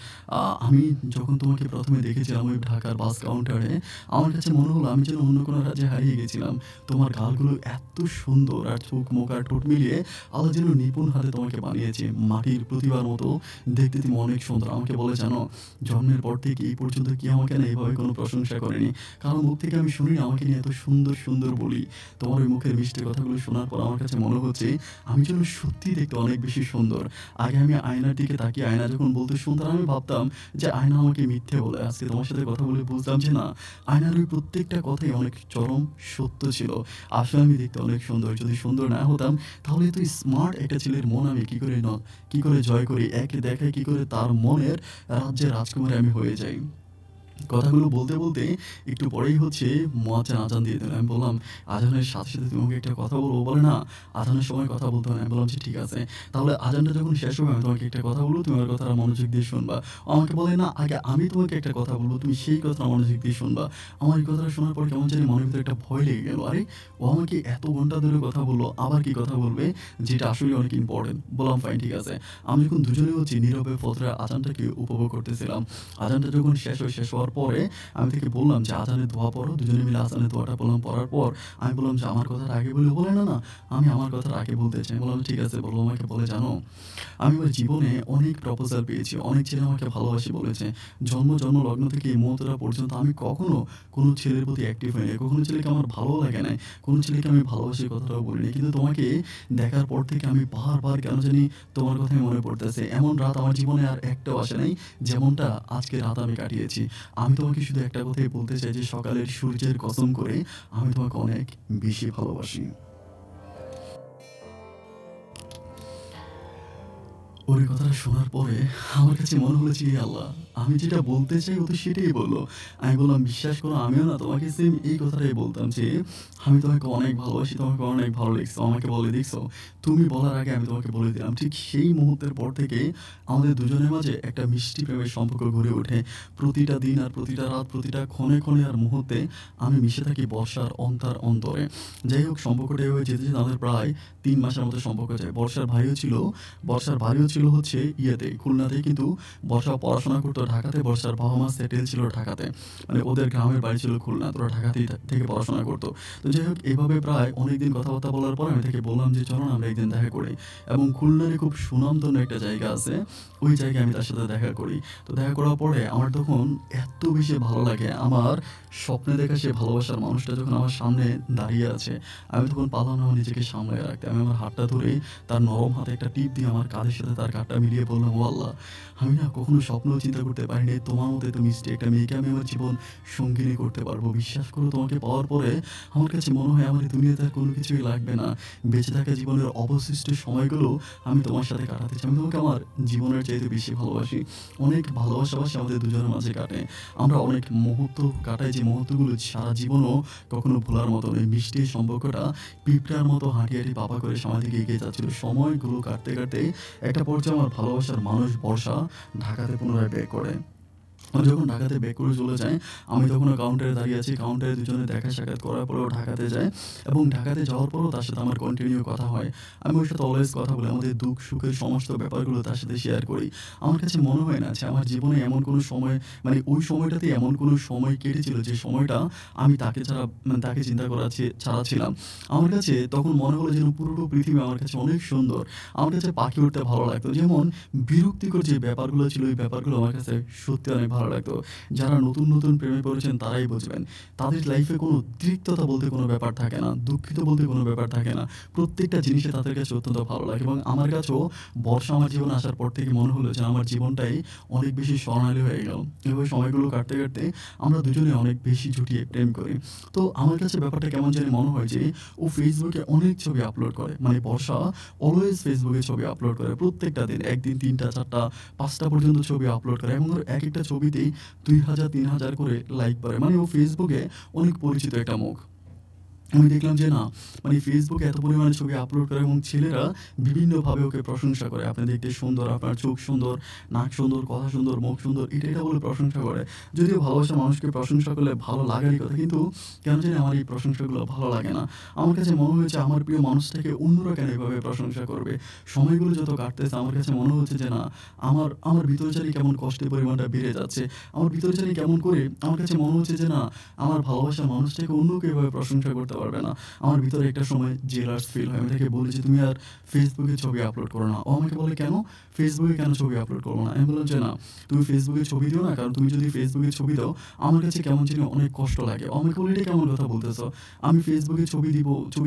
আমি যখন তোমাকে ১ম এ দেখেছিলাম ওই ঢাকার বাস কাউন্টারে, আমার কাছে মনে হলো আমি যেন অন্য কোনো রাজ্যে হারিয়ে গেছিলাম। তোমার গালগুলো এত সুন্দর আর চোখ, মুখ আর ঠোঁট মিলিয়ে আল্লাহ যেন নিপুণ হাতে তোমাকে বানিয়েছে। মাটির প্রতিমার মতো দেখতে তুমি অনেক সুন্দর।" আমাকে বলে, "জানো, জন্মের পর থেকে এই পর্যন্ত কেউ আমাকে না এভাবে কোনো প্রশংসা করেনি। কারো মুখ থেকে আমি শুনিনি আমাকে নিয়ে এত সুন্দর, সুন্দর বলি। তোমার ওই মুখের মিষ্টি কথাগুলো শোনার পর আমার কাছে মনে হচ্ছে আমি যেন সত্যিই দেখতে অনেক বেশি সুন্দর। আগে আমি আয়নার দিকে তাকিয়ে আয়না যখন বলতে শুনতাম আমি ভাবতাম যে আয়না আমাকে মিথ্যে বলে। আজকে তোমার সাথে কথা বলে বুঝলাম যে না, আয়নার ওই প্রত্যেকটা কথাই অনেক চরম সত্য ছিল। আসলে আমি দেখতে অনেক সুন্দর। যদি সুন্দর না হতাম তাহলে এত স্মার্ট একটা ছেলের মন আমি কি করে জয় করি? এক দেখায় কি করে তার মনের রাজ্যের রাজকুমারী আমি হয়ে যাই। কথাগুলো বলতে, বলতে একটু পরেই হচ্ছে মুয়াজ্জিন আজান দিয়ে দিল। আমি বললাম, "আজানের সাথে, সাথে তুমি আমাকে একটা কথা বলবো?" বলে, "না, আজানের সময় কথা বলতে হয় না।" আমি বললাম যে, "ঠিক আছে। তাহলে আজানটা যখন শেষ হবে আমি তোমাকে একটা কথা বলবো, তুমি আমার কথাটা মনোযোগ দিয়ে শুনবা।" ও আমাকে বলে, "না, আগে আমি তোমাকে একটা কথা বলবো, তুমি সেই কথাটা মনোযোগ দিয়ে শুনবা।" আমার এই কথাটা শোনার পর কেমন জানি মনের ভিতরে একটা ভয় লেগে গেল। আরে! ও আমাকে এত ঘন্টা ধরে কথা বলল, আবার কি কথা বলবে যেটা আসলেই অনেক ইম্পোর্টেন্ট। বললাম, "ফাইন ঠিক আছে।" আমি যখন দুজনে হচ্ছে নীরবে ফজরের আজানটাকে উপভোগ করতেছিলাম। আজানটা যখন শেষ হওয়ার পরে আমি তাকে বললাম যে, "আজানের দোয়া পড়ো।" দুজনে মিলে আজানের দোয়াটা পড়লাম। পড়ার পর আমি বললাম যে, "আমার কথাটা আগে বললে?" বলে, "না, না, আমি আমার কথাটা আগে বলতে চাই।" আমি বললাম, "ঠিক আছে বলো।" আমাকে বলে, "জানো, আমি আমার জীবনে অনেক প্রপোজাল পেয়েছি। অনেক ছেলে আমাকে ভালোবাসি বলেছে। জন্ম লগ্ন থেকে এই মুহূর্তটা পর্যন্ত আমি কখনো কোনো ছেলের প্রতি অ্যাক্টিভ হই নাই। কখনো ছেলেকে আমার ভালোও লাগে নাই। কোনো ছেলেকে আমি ভালোবাসি কথাটাও বলিনি। কিন্তু তোমাকে দেখার পর থেকে আমি বারবার কেন জানি তোমার কথাই মনে পড়তেছে। এমন রাত আমার জীবনে আর একটাও আসে নাই, যেমনটা আজকে রাত আমি কাটিয়েছি। আমি তোমাকে শুধু একটা কথাই বলতে চাই যে সকালের সূর্যের কসম করে আমি তোমাকে অনেক বেশি ভালোবাসি।" ওর এই কথাটা শোনার পরে আমার কাছে মনে হলো যে, "এ আল্লাহ! আমি যেটা বলতে চাই ও তো সেটাই বলল।" আমি বললাম, "বিশ্বাস করো আমিও না তোমাকে সেম এই কথাটাই বলতাম যে, আমি তোমাকে অনেক ভালোবাসি, তোমাকে অনেক ভালো লাগছে।" ও আমাকে বলে, "দেখছো? তুমি বলার আগে আমি তোমাকে বলে দিলাম।" ঠিক সেই মুহূর্তের পর থেকে আমাদের দুজনের মাঝে একটা মিষ্টি প্রেমের সম্পর্ক গড়ে ওঠে। প্রতিটা দিন আর প্রতিটা রাত, প্রতিটা ক্ষণে, ক্ষণে আর মুহূর্তে আমি মিশে থাকি বর্ষার অন্তরে। যাই হোক সম্পর্কটা এভাবে যেতে, যেতে আমাদের প্রায় ৩ মাসের মতো সম্পর্ক যায়। বর্ষার বাড়িও ছিল হচ্ছে ইয়েতে খুলনাতেই কিন্তু বর্ষা পড়াশোনা করতো ঢাকাতে। বর্ষার বাবা-মা সেটেল ছিল ঢাকাতে। মানে ওদের গ্রামের বাড়ি ছিল খুলনা। তো ওরা ঢাকাতেই থেকে পড়াশোনা করতো। তো যাই হোক এভাবে প্রায় অনেকদিন কথাবার্তা বলার পর আমি তাকে বললাম যে, "চলো না আমরা একদিন দেখা করি।" এবং খুলনারই খুব সুনামধন্য একটা জায়গা আছে। ওই জায়গায় আমি তার সাথে দেখা করি। তো দেখা করার পরে আমার তখন এত বেশি ভালো লাগে আমার স্বপ্নে দেখা সেই ভালোবাসার মানুষটা যখন আমার সামনে দাঁড়িয়ে আছে, আমি তখন পারলাম না আমার নিজেকে সামলায় রাখতে। আমি আমার হাতটা ধরে তার নরম হাতে একটা টিপ দিয়ে আমার কাঁধের সাথে তার আধার কার্ডটা মিলিয়ে বললাম, ও আল্লাহ, আমি না কখনো স্বপ্নেও চিন্তা করতে পারিনি তোমার মতো এত মিষ্টি একটা মেয়েকে আমি আমার জীবন সঙ্গিনী করতে পারবো। বিশ্বাস করো, তোমাকে পাওয়ার পরে আমার কাছে মনে হয় আমার এই দুনিয়াতে আর কোনো কিছুই লাগবে না। বেঁচে থাকা জীবনের অবশিষ্ট সময়গুলো আমি তোমার সাথে কাটাতে চাই। আমি তোমাকে আমার জীবনের চাইতে বেশি ভালোবাসি। অনেক ভালোবাসাবাসি আমাদের দুজনের মাঝে কাটে। আমরা অনেক মুহূর্ত কাটাই, যে মুহূর্তগুলো সারা জীবনও কখনো ভোলার মতো নয়। মিষ্টি এই সম্পর্কটা পিঁপড়ার মতো হাঁটি হাঁটি পাপা করে সামনের দিকে এগিয়ে যাচ্ছিল। সময়গুলো কাটতে কাটতে একটা পর্যায়ে আমার ভালোবাসার মানুষ বর্ষা ঢাকাতে পুনরায় ব্যাক করে। আমি যখন ঢাকাতে ব্যাক করে চলে যাই, আমি তখনও কাউন্টারে দাঁড়িয়ে আছি। কাউন্টারে দুজনে দেখা সাক্ষাৎ করার পরেও ঢাকাতে যায়, এবং ঢাকাতে যাওয়ার পরেও তার সাথে আমার কন্টিনিউ কথা হয়। আমি ওর সাথে অলওয়েজ কথা বলি, আমাদের দুঃখ সুখের সমস্ত ব্যাপারগুলো তার সাথে শেয়ার করি। আমার কাছে মনে হয় না যে আমার জীবনে এমন কোনো সময়, মানে ওই সময়টাতে এমন কোনো সময় কেটেছিল যে সময়টা আমি তাকে ছাড়া, মানে তাকে চিন্তা করা ছাড়া ছিলাম। আমার কাছে তখন মনে হলো যেন পুরোটা পৃথিবী আমার কাছে অনেক সুন্দর। আমার কাছে পাখি উঠতে ভালো লাগতো। যেমন বিরক্তিকর যে ব্যাপারগুলো ছিল, ওই ব্যাপারগুলো আমার কাছে সত্যি অনেক ভালো লাগতো। যারা নতুন নতুন প্রেমে পড়েছেন তারাই বুঝবেন। তাদের লাইফে কোনো তিক্ততা বলতে কোনো ব্যাপার থাকে না, দুঃখিত বলতে কোনো ব্যাপার থাকে না। প্রত্যেকটা জিনিসে তাদের কাছে অত্যন্ত ভালো লাগে, এবং আমার কাছেও বর্ষা আমার জীবনে আসার পর থেকে মনে হলো যে আমার জীবনটাই অনেক বেশি স্বর্ণালী হয়ে গেল। এভাবে সময়গুলো কাটতে কাটতে আমরা দুজনে অনেক বেশি জুটিয়ে প্রেম করি। তো আমার কাছে ব্যাপারটা কেমন জানি মনে হয় যে ও ফেসবুকে অনেক ছবি আপলোড করে, মানে বর্ষা অলওয়েজ ফেসবুকে ছবি আপলোড করে প্রত্যেকটা দিন, একদিন ৩টা ৪টা ৫টা পর্যন্ত ছবি আপলোড করে, এবং ওর এক একটা ছবিতেই ২,০০০ ৩,০০০ করে লাইক পড়ে। মানে ও ফেসবুকে অনেক পরিচিত একটা মুখ। আমি দেখলাম যে না, মানে ফেসবুকে এত পরিমাণে ছবি আপলোড করে এবং ছেলেরা বিভিন্নভাবে ওকে প্রশংসা করে। আপনি দেখতে সুন্দর, আপনার চোখ সুন্দর, নাক সুন্দর, কথা সুন্দর, মুখ সুন্দর, এটা বলে প্রশংসা করে। যদিও ভালোবাসার মানুষকে প্রশংসা করলে ভালো লাগারই কথা, কিন্তু কেন জানি আমার এই প্রশংসাগুলো ভালো লাগে না। আমার কাছে মনে হয়েছে আমার প্রিয় মানুষটাকে অন্যরা কেন এভাবে প্রশংসা করবে। সময়গুলো যত কাটতেছে আমার কাছে মনে হচ্ছে যে না, আমার আমার ভিতরে জানি কেমন কষ্টের পরিমাণটা বেড়ে যাচ্ছে। আমার ভিতরে জানি কেমন করে আমার কাছে মনে হচ্ছে যে না, আমার ভালোবাসার মানুষটাকে অন্য কেউ এভাবে প্রশংসা করতে পারবে না। আমার ভিতরে একটা সময় জেলাস ফিল হয়। আমি তাকে বলি যে তুমি আর ফেসবুকে ছবি আপলোড করো না। ও আমাকে বলে, কেন ফেসবুকে কেন ছবি আপলোড করবো না? আমি বললাম যে না, তুমি ফেসবুকে ছবি দিও না, কারণ তুমি যদি ফেসবুকে ছবি দাও আমার কাছে কেমন জানি অনেক কষ্ট লাগে। ও আমাকে বলে, এটা কেমন কথা বলতেছো? আমি ফেসবুকে ছবি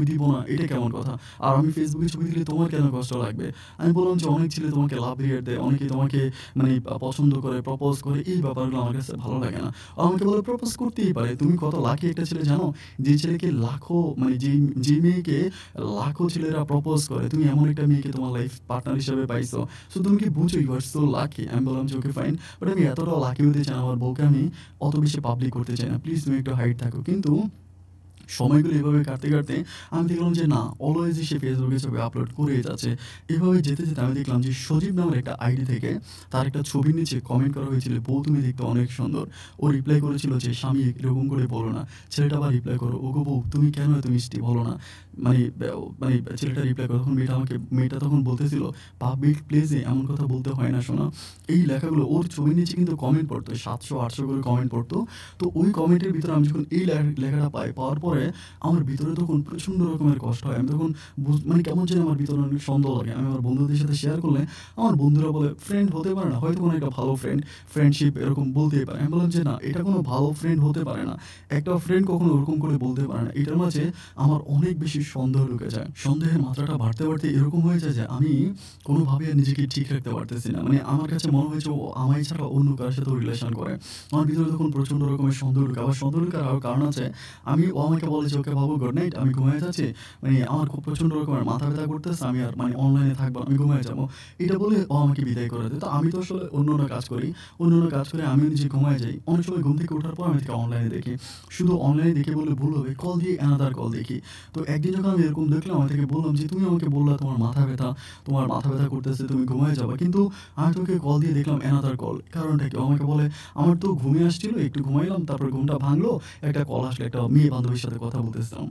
দিব না, এটা কেমন কথা? আর আমি ফেসবুকে ছবি দিলে তোমার কেন কষ্ট লাগবে? আমি বললাম যে অনেক ছেলে তোমাকে লাভ রিয়েক্ট দেয়, অনেকে তোমাকে মানে পছন্দ করে, প্রপোজ করে, এই ব্যাপারগুলো আমার কাছে ভালো লাগে না। ও আমাকে বলে, প্রপোজ করতেই পারে, তুমি কত লাকি একটা ছেলে জানো, যে ছেলেকে লাখো, মানে যে মেয়েকে লাখো ছেলেরা প্রপোজ করে, তুমি এমন একটা মেয়েকে তোমার লাইফ পার্টনার হিসেবে পাইছো। সো তুমি কি বুঝো, ইউ আর সো লাকি। আমি বললাম যে ওকে ফাইন, বাট আমি এতটাও লাকি হতে চাই না, আমার বউকে আমি অত বেশি পাবলিক করতে চাই না, প্লিজ তুমি একটু হাইট থাকো। কিন্তু সময়গুলো এভাবে কাটতে কাটতে আমি দেখলাম যে না, অলওয়েজই সে ফেসবুকে ছবি আপলোড করেই যাচ্ছে। এভাবে যেতে যেতে আমি দেখলাম যে সজীব নামের একটা আইডি থেকে তার একটা ছবির নিচে কমেন্ট করা হয়েছিল, বউ তুমি দেখতে অনেক সুন্দর। ও রিপ্লাই করেছিল যে স্বামী এরকম করে বলো না। ছেলেটা আবার রিপ্লাই করো, ওগো বউ তুমি কেন এত মিষ্টি, বলো না। মানে মানে ছেলেটা রিপ্লাই করো, তখন মেয়েটা তখন বলতেছিল, পাবলিক প্লেসে এমন কথা বলতে হয় না শোনা। এই লেখাগুলো ওর ছবির নিচে কিন্তু কমেন্ট পড়তো, ৭০০-৮০০ করে কমেন্ট পড়তো। তো ওই কমেন্টের ভিতরে আমি যখন এই লেখাটা পাওয়ার পরে আমার ভিতরে তখন প্রচণ্ড রকমের কষ্ট হয়। আমি তখন মানে কেমন যেন আমার ভিতরে অনেক সন্দেহ লাগে। আমি আমার বন্ধুদের সাথে শেয়ার করলে আমার বন্ধুরা বলে, ফ্রেন্ড হতে পারে না, হয়তো কোনো একটা ভালো ফ্রেন্ডশিপ এরকম বলতেই পারে। আমি বললাম যে না, এটা কোনো ভালো ফ্রেন্ড হতে পারে না, একটা ফ্রেন্ড কখনো ওরকম করে বলতে পারে না। এটার মাঝে আমার অনেক বেশি সন্দেহ ঢুকে যায়। সন্দেহের মাত্রাটা বাড়তে বাড়তে এরকম হয়ে যায় যে আমি কোনোভাবে আর নিজেকে ঠিক রাখতে পারতেছি না। মানে আমার কাছে মনে হয়েছে ও আমায় ছাড়া অন্য কারোর সাথে রিলেশন করে। আমার ভিতরে তখন প্রচণ্ড রকমের সন্দেহ ঢুকে। আবার সন্দেহ ঢুকার আরও কারণ আছে, ও আমাকে বলে যে, ওকে বাবু গুড নাইট, আমি ঘুমিয়ে যাচ্ছি, মানে আমার খুব প্রচণ্ড রকমের মাথা ব্যথা করতেছে, আমি আর মানে অনলাইনে থাকবো, আমি ঘুমিয়ে যাবো। এটা বলে ও আমাকে বিদায় করে দেয়। তো আমি তো আসলে অন্য কাজ করি, আমিও নিজে ঘুমিয়ে যাই। অনেক সময় ঘুম থেকে ওঠার পর আমি তাকে অনলাইনে দেখি। শুধু অনলাইনে দেখে বললে ভুল হবে, কল দিয়ে অ্যানাদার কল দেখি। তো একদিন যখন আমি এরকম দেখলাম, আমি তাকে বললাম যে তুমি আমাকে বললা তোমার মাথা ব্যথা করতেছে, তুমি ঘুমিয়ে যাবা, কিন্তু আমি তোকে কল দিয়ে দেখলাম অ্যানাদার কল, কারণটা কি? ও আমাকে বলে, আমার তো ঘুমিয়ে আসছিল, একটু ঘুমাইলাম, তারপর ঘুমটা ভাঙলো, একটা কল আসলো, একটা মেয়ে বান্ধবীর সাথে কথা বলতেছিলাম।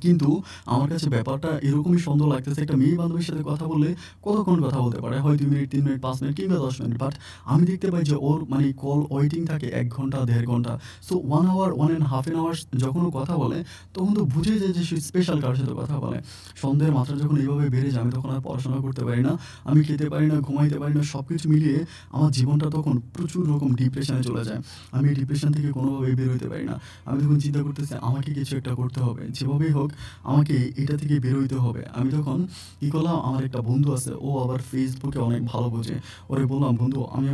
কিন্তু আমার কাছে ব্যাপারটা এরকমই সন্দেহ লাগতেছে, একটা মেয়ে বান্ধবীর সাথে কথা বললে কতক্ষণ কথা বলতে পারে? হয় ২ মিনিট, ৩ মিনিট, ৫ মিনিট কিংবা ১০ মিনিট। বাট আমি দেখতে পাই যে ওর মানে কল ওয়েটিং থাকে ১ ঘন্টা, ১.৫ ঘন্টা। So ১ hour, 1 and half an hours যখন ও কথা বলে, তখন তো বুঝেই যায় যে সে স্পেশাল কারোর সাথে কথা বলে। সন্দেহের মাত্রা যখন এইভাবে বেড়ে যায়, আমি তখন আর পড়াশোনা করতে পারি না, আমি খেতে পারি না, ঘুমাইতে পারি না। সবকিছু মিলিয়ে আমার জীবনটা তখন প্রচুর রকম ডিপ্রেশনে চলে যায়। আমি এই ডিপ্রেশন থেকে কোনোভাবেই বের হইতে পারি না। আমি তখন চিন্তা করতেছি আমাকে কিছু একটা করতে হবে। যেভাবেই হোক আমাকে এটা থেকে বের হইতে হবে। আমি তখন কি করলাম, আমার একটা বন্ধু আছে, ও আবার ফেসবুকে অনেক ভালো বোঝে। ওরে বললাম, বন্ধু আমি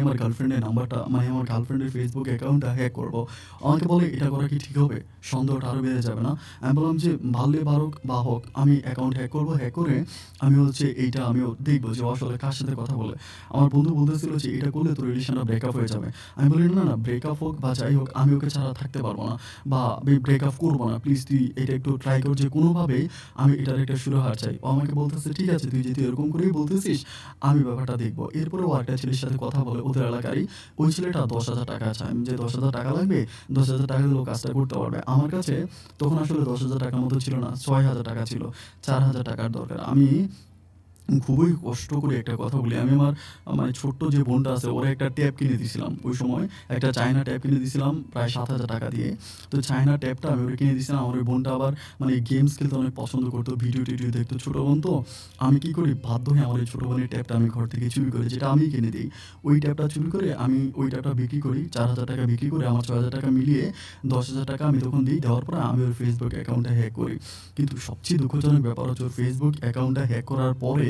আমার গার্লফ্রেন্ডের নাম্বারটা মানে আমার গার্লফ্রেন্ডের ফেসবুক অ্যাকাউন্টটা হ্যাক করব। আমাকে বলে, এটা করা কি ঠিক হবে? সন্দেহটা আরও বেড়ে যাবে না? আমি বললাম যে ভাললে বারুক বা হোক, আমি অ্যাকাউন্ট হ্যাক করব, হ্যাক করে আমি হচ্ছে এইটা আমিও দেখবো যে ও আসলে কার সাথে কথা বলে। আমার বন্ধু বলতেছিল যে এটা করলে তোর রিলেশনটা ব্রেকআপ হয়ে যাবে। আমি বলি, না না, ব্রেকআপ হোক বা যাই হোক আমি ওকে ছাড়া থাকতে পারবো না, বা আমি ব্রেকআপ করবো না, প্লিজ তুই এটা একটু ট্রাই কর যে কোনোভাবেই আমি এটার একটা সুরাহা চাই। ও আমাকে বলতেছে, ঠিক আছে তুই যেহেতু এরকম করেই বলতেছিস আমি ব্যাপারটা দেখবো। এরপরে ও একটা ছেলের সাথে কথা বলে ওদের এলাকারই। ওই ছেলেটা 10,000 টাকা চায়। আমি যে 10,000 টাকা লাগবে, 10,000 টাকা দিলে ও কাজটা করতে পারবে। আমার কাছে তখন আসলে 10,000 টাকার মতো ছিল না, 6,000 টাকা ছিল। 4,000 টাকার দরকার। আমি খুবই কষ্ট করে একটা কথা বলি। আমি আমার মানে ছোট্ট যে বোনটা আছে ওরে একটা ট্যাব কিনে দিছিলাম। ওই সময় একটা চায়না ট্যাব কিনে দিছিলাম প্রায় 7,000 টাকা দিয়ে। তো চায়না ট্যাবটা আমি ওরে কিনে দিছিলাম। আমার ওই বোনটা আবার মানে গেমস খেলতে অনেক পছন্দ করতো, ভিডিও-টিডিও দেখতো। ছোট বোন তো। আমি কি করি, বাধ্য হয়ে আমার এই ছোট বোনের ট্যাবটা আমি ঘর থেকে চুরি করি, যেটা আমিই কিনে দেই। ওই ট্যাবটা চুরি করে আমি ওই ট্যাবটা বিক্রি করি। 4,000 টাকা বিক্রি করে আমার 6,000 টাকা মিলিয়ে 10,000 টাকা আমি তখন দিই। দেওয়ার পরে আমি ওর ফেসবুক অ্যাকাউন্টটা হ্যাক করি। কিন্তু সবচেয়ে দুঃখজনক ব্যাপার হচ্ছে ওর ফেসবুক অ্যাকাউন্টটা হ্যাক করার পরে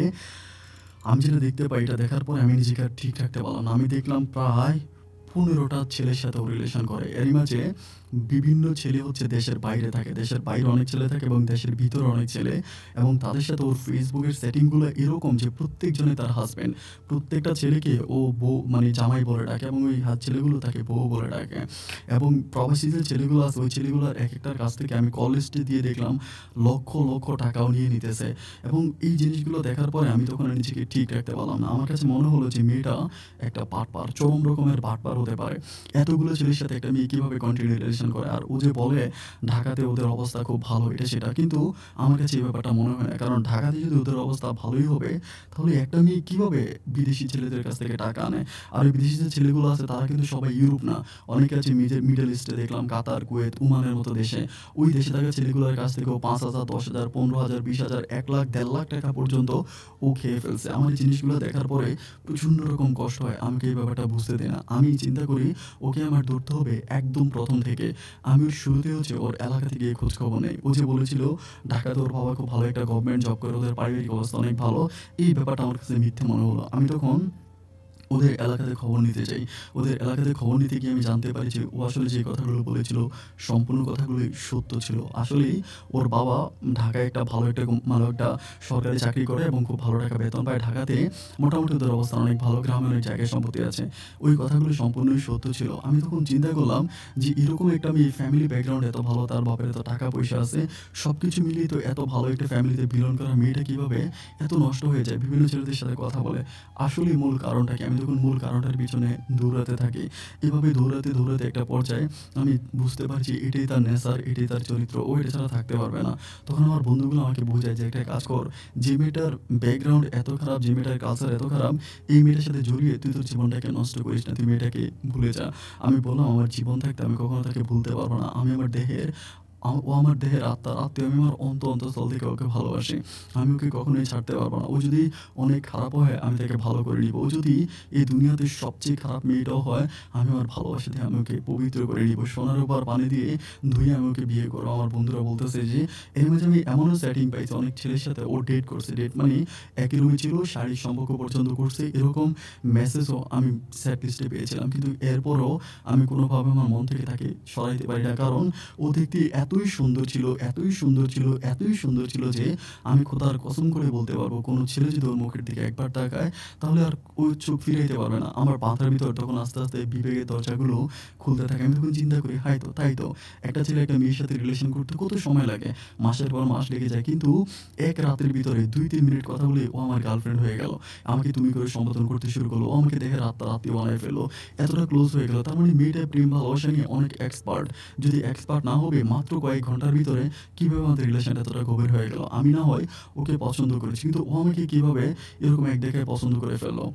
আমি যেটা দেখতে পাই, এটা দেখার পরে আমি নিজেকে আর ঠিক রাখতে পারলাম না। আমি দেখলাম প্রায় 15টা ছেলের সাথে ও রিলেশন করে। এরই মাঝে বিভিন্ন ছেলে হচ্ছে দেশের বাইরে থাকে। দেশের বাইরে অনেক ছেলে থাকে এবং দেশের ভিতরে অনেক ছেলে, এবং তাদের সাথে ওর ফেসবুকের সেটিংগুলো এরকম যে প্রত্যেকজনে তার হাসব্যান্ড। প্রত্যেকটা ছেলেকে ও বউ মানে জামাই বলে ডাকে, এবং ওই ছেলেগুলো তাকে বউ বলে ডাকে। এবং প্রবাসী যে ছেলেগুলো আছে ওই ছেলেগুলোর একেকটার কাছ থেকে আমি কল লিস্টে দিয়ে দেখলাম লক্ষ লক্ষ টাকাও নিয়ে নিতেছে। এবং এই জিনিসগুলো দেখার পরে আমি তখন আর নিজেকে ঠিক রাখতে পারলাম না। আমার কাছে মনে হলো যে মেয়েটা একটা বাটপার, চরম রকমের বাটপার হতে পারে। এতগুলো ছেলের সাথে একটা মেয়ে কীভাবে কন্টিনিউ রিলেশন করে? আর ও যে বলে ঢাকাতে ওদের অবস্থা খুব ভালো, এটা সেটা, কিন্তু আমার কাছে এই ব্যাপারটা মনে হয় না। কারণ ঢাকাতে যদি ওদের অবস্থা ভালোই হবে, তাহলে একটা মেয়ে কীভাবে বিদেশি ছেলেদের কাছ থেকে টাকা আনে? আর ওই বিদেশি যে ছেলেগুলো আছে তারা কিন্তু সবাই ইউরোপ না, অনেকে আছে মিডল ইস্টে, দেখলাম কাতার, কুয়েত, ওমানের মতো দেশে। ওই দেশে থাকা ছেলেগুলোর কাছ থেকেও 5,000, 10,000, 15,000, 20,000, 1,00,000, 1.5 লাখ টাকা পর্যন্ত ও খেয়ে ফেলছে। আমার এই জিনিসগুলো দেখার পরে প্রচণ্ড রকম কষ্ট হয়। আমাকে এই ব্যাপারটা বুঝতে দেয় না। আমি চিন্তা করি ওকে আমার ধরতে হবে একদম প্রথম থেকে। আমি ওর শুরুতে হচ্ছে ওর এলাকা থেকে খোঁজ খবর নেই। ও যে বলেছিল ঢাকাতে ওর বাবা খুব ভালো একটা গভর্নমেন্ট জব করে, ওদের পারিবারিক অবস্থা অনেক ভালো। এই ব্যাপারটা আমার কাছে মিথ্যে মনে হলো। আমি তখন ওদের এলাকাতে খবর নিতে যাই। ওদের এলাকাতে খবর নিতে গিয়ে আমি জানতে পারি যে ও আসলে যে কথাগুলো বলেছিল সম্পূর্ণ কথাগুলোই সত্য ছিল। আসলেই ওর বাবা ঢাকায় একটা ভালো একটা মানে একটা সরকারি চাকরি করে এবং খুব ভালো টাকা বেতন পায় ঢাকাতে। মোটামুটি ওদের অবস্থান অনেক ভালো, গ্রামে অনেক জায়গায় সম্পত্তি আছে। ওই কথাগুলো সম্পূর্ণই সত্য ছিল। আমি তখন চিন্তা করলাম যে এরকম একটা মেয়ে, ফ্যামিলি ব্যাকগ্রাউন্ড এত ভালো, তার বাপের এত টাকা পয়সা আছে, সব কিছু মিলিয়ে তো এত ভালো একটা ফ্যামিলিতে বিলং করা মেয়েটা কীভাবে এত নষ্ট হয়ে যায়, বিভিন্ন ছেলেদের সাথে কথা বলে? আসলেই মূল কারণটা কি? আমি তখন মূল কারণটার পিছনে দৌড়াতে থাকি। এভাবে দৌড়াতে দৌড়াতে একটা পর্যায়ে আমি বুঝতে পারছি এটাই তার নেশার, এটাই তার চরিত্র, ও এটা ছাড়া থাকতে পারবে না। তখন আমার বন্ধুগুলো আমাকে বোঝায় যে একটা কাজ কর, যে মেয়েটার ব্যাকগ্রাউন্ড এত খারাপ, যে মেয়েটার কালচার এত খারাপ, এই মেয়েটার সাথে জড়িয়ে তুই তোর জীবনটাকে নষ্ট করিস না, তুই মেয়েটাকে ভুলে যা। আমি বললাম, আমার জীবন থাকতে আমি কখনো তাকে ভুলতে পারবো না। আমি আমার দেহের ও আমার দেহের আত্মার আত্মীয়, আমি আমার অন্তঃস্থল থেকে ওকে ভালোবাসি। আমি ওকে কখনোই ছাড়তে পারবো না। ও যদি অনেক খারাপও হয় আমি তাকে ভালো করে নিব। ও যদি এই দুনিয়াতে সবচেয়ে খারাপ মেয়েটাও হয়, আমি আমার ভালোবাসা দিয়ে আমি ওকে পবিত্র করে নিব। সোনার উপর পানি দিয়ে ধুয়ে আমি ওকে বিয়ে করবো। আমার বন্ধুরা বলতেছে যে এর মাঝে আমি এমনও সেটিং পাইছি, অনেক ছেলের সাথে ও ডেট করছে। ডেট মানে একই রুমে ছিল, শারীরিক সম্পর্ক পর্যন্ত করছে, এরকম মেসেজও আমি সেট লিস্টে পেয়েছিলাম। কিন্তু এরপরও আমি কোনোভাবে আমার মন থেকে তাকে সরাইতে পারি না। কারণ ও দেখতে এতই সুন্দর ছিল, এতই সুন্দর ছিল, এতই সুন্দর ছিল যে আমি খোদার কসম করে বলতে পারবো কোনো ছেলে যদি ওর মুখের দিকে একবার তাকায় তাহলে আর ও চোখ ফিরাইতে পারবে না। আমার মাথার ভিতর তখন আস্তে আস্তে বিবেকের দরজাগুলো খুলতে থাকে। আমি তখন চিন্তা করি, হাই তো তাই তো, একটা ছেলে একটা মেয়ের সাথে রিলেশন করতে কত সময় লাগে, মাসের পর মাস লেগে যায়, কিন্তু এক রাতের ভিতরে 2-3 মিনিট কথা বলে ও আমার গার্লফ্রেন্ড হয়ে গেল। আমাকে তুমি করে সম্বোধন করতে শুরু করলো, ও আমাকে দেখে আত্মীয় বানায় ফেললো, এতটা ক্লোজ হয়ে গেল। তার মানে মেয়েটা প্রেম ভালোবাসা নিয়ে অনেক এক্সপার্ট। যদি এক্সপার্ট না হবে মাত্র কয়েক ঘন্টার ভিতরে কীভাবে আমাদের রিলেশনটা এতটা গভীর হয়ে গেল? আমি না হয় ওকে পছন্দ করেছি, কিন্তু ও আমাকে কীভাবে এরকম এক দেখায় পছন্দ করে ফেললো?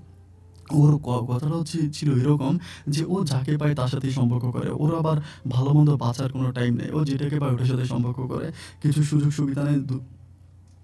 ওর কথাটা ছিল এরকম যে ও যাকে পায় তার সাথেই সম্পর্ক করে। ওর আবার ভালো-মন্দ বাছার কোনো টাইম নেই। ও যেটাকে পায় ওটার সাথে সম্পর্ক করে। কিছু সুযোগ সুবিধা নেয়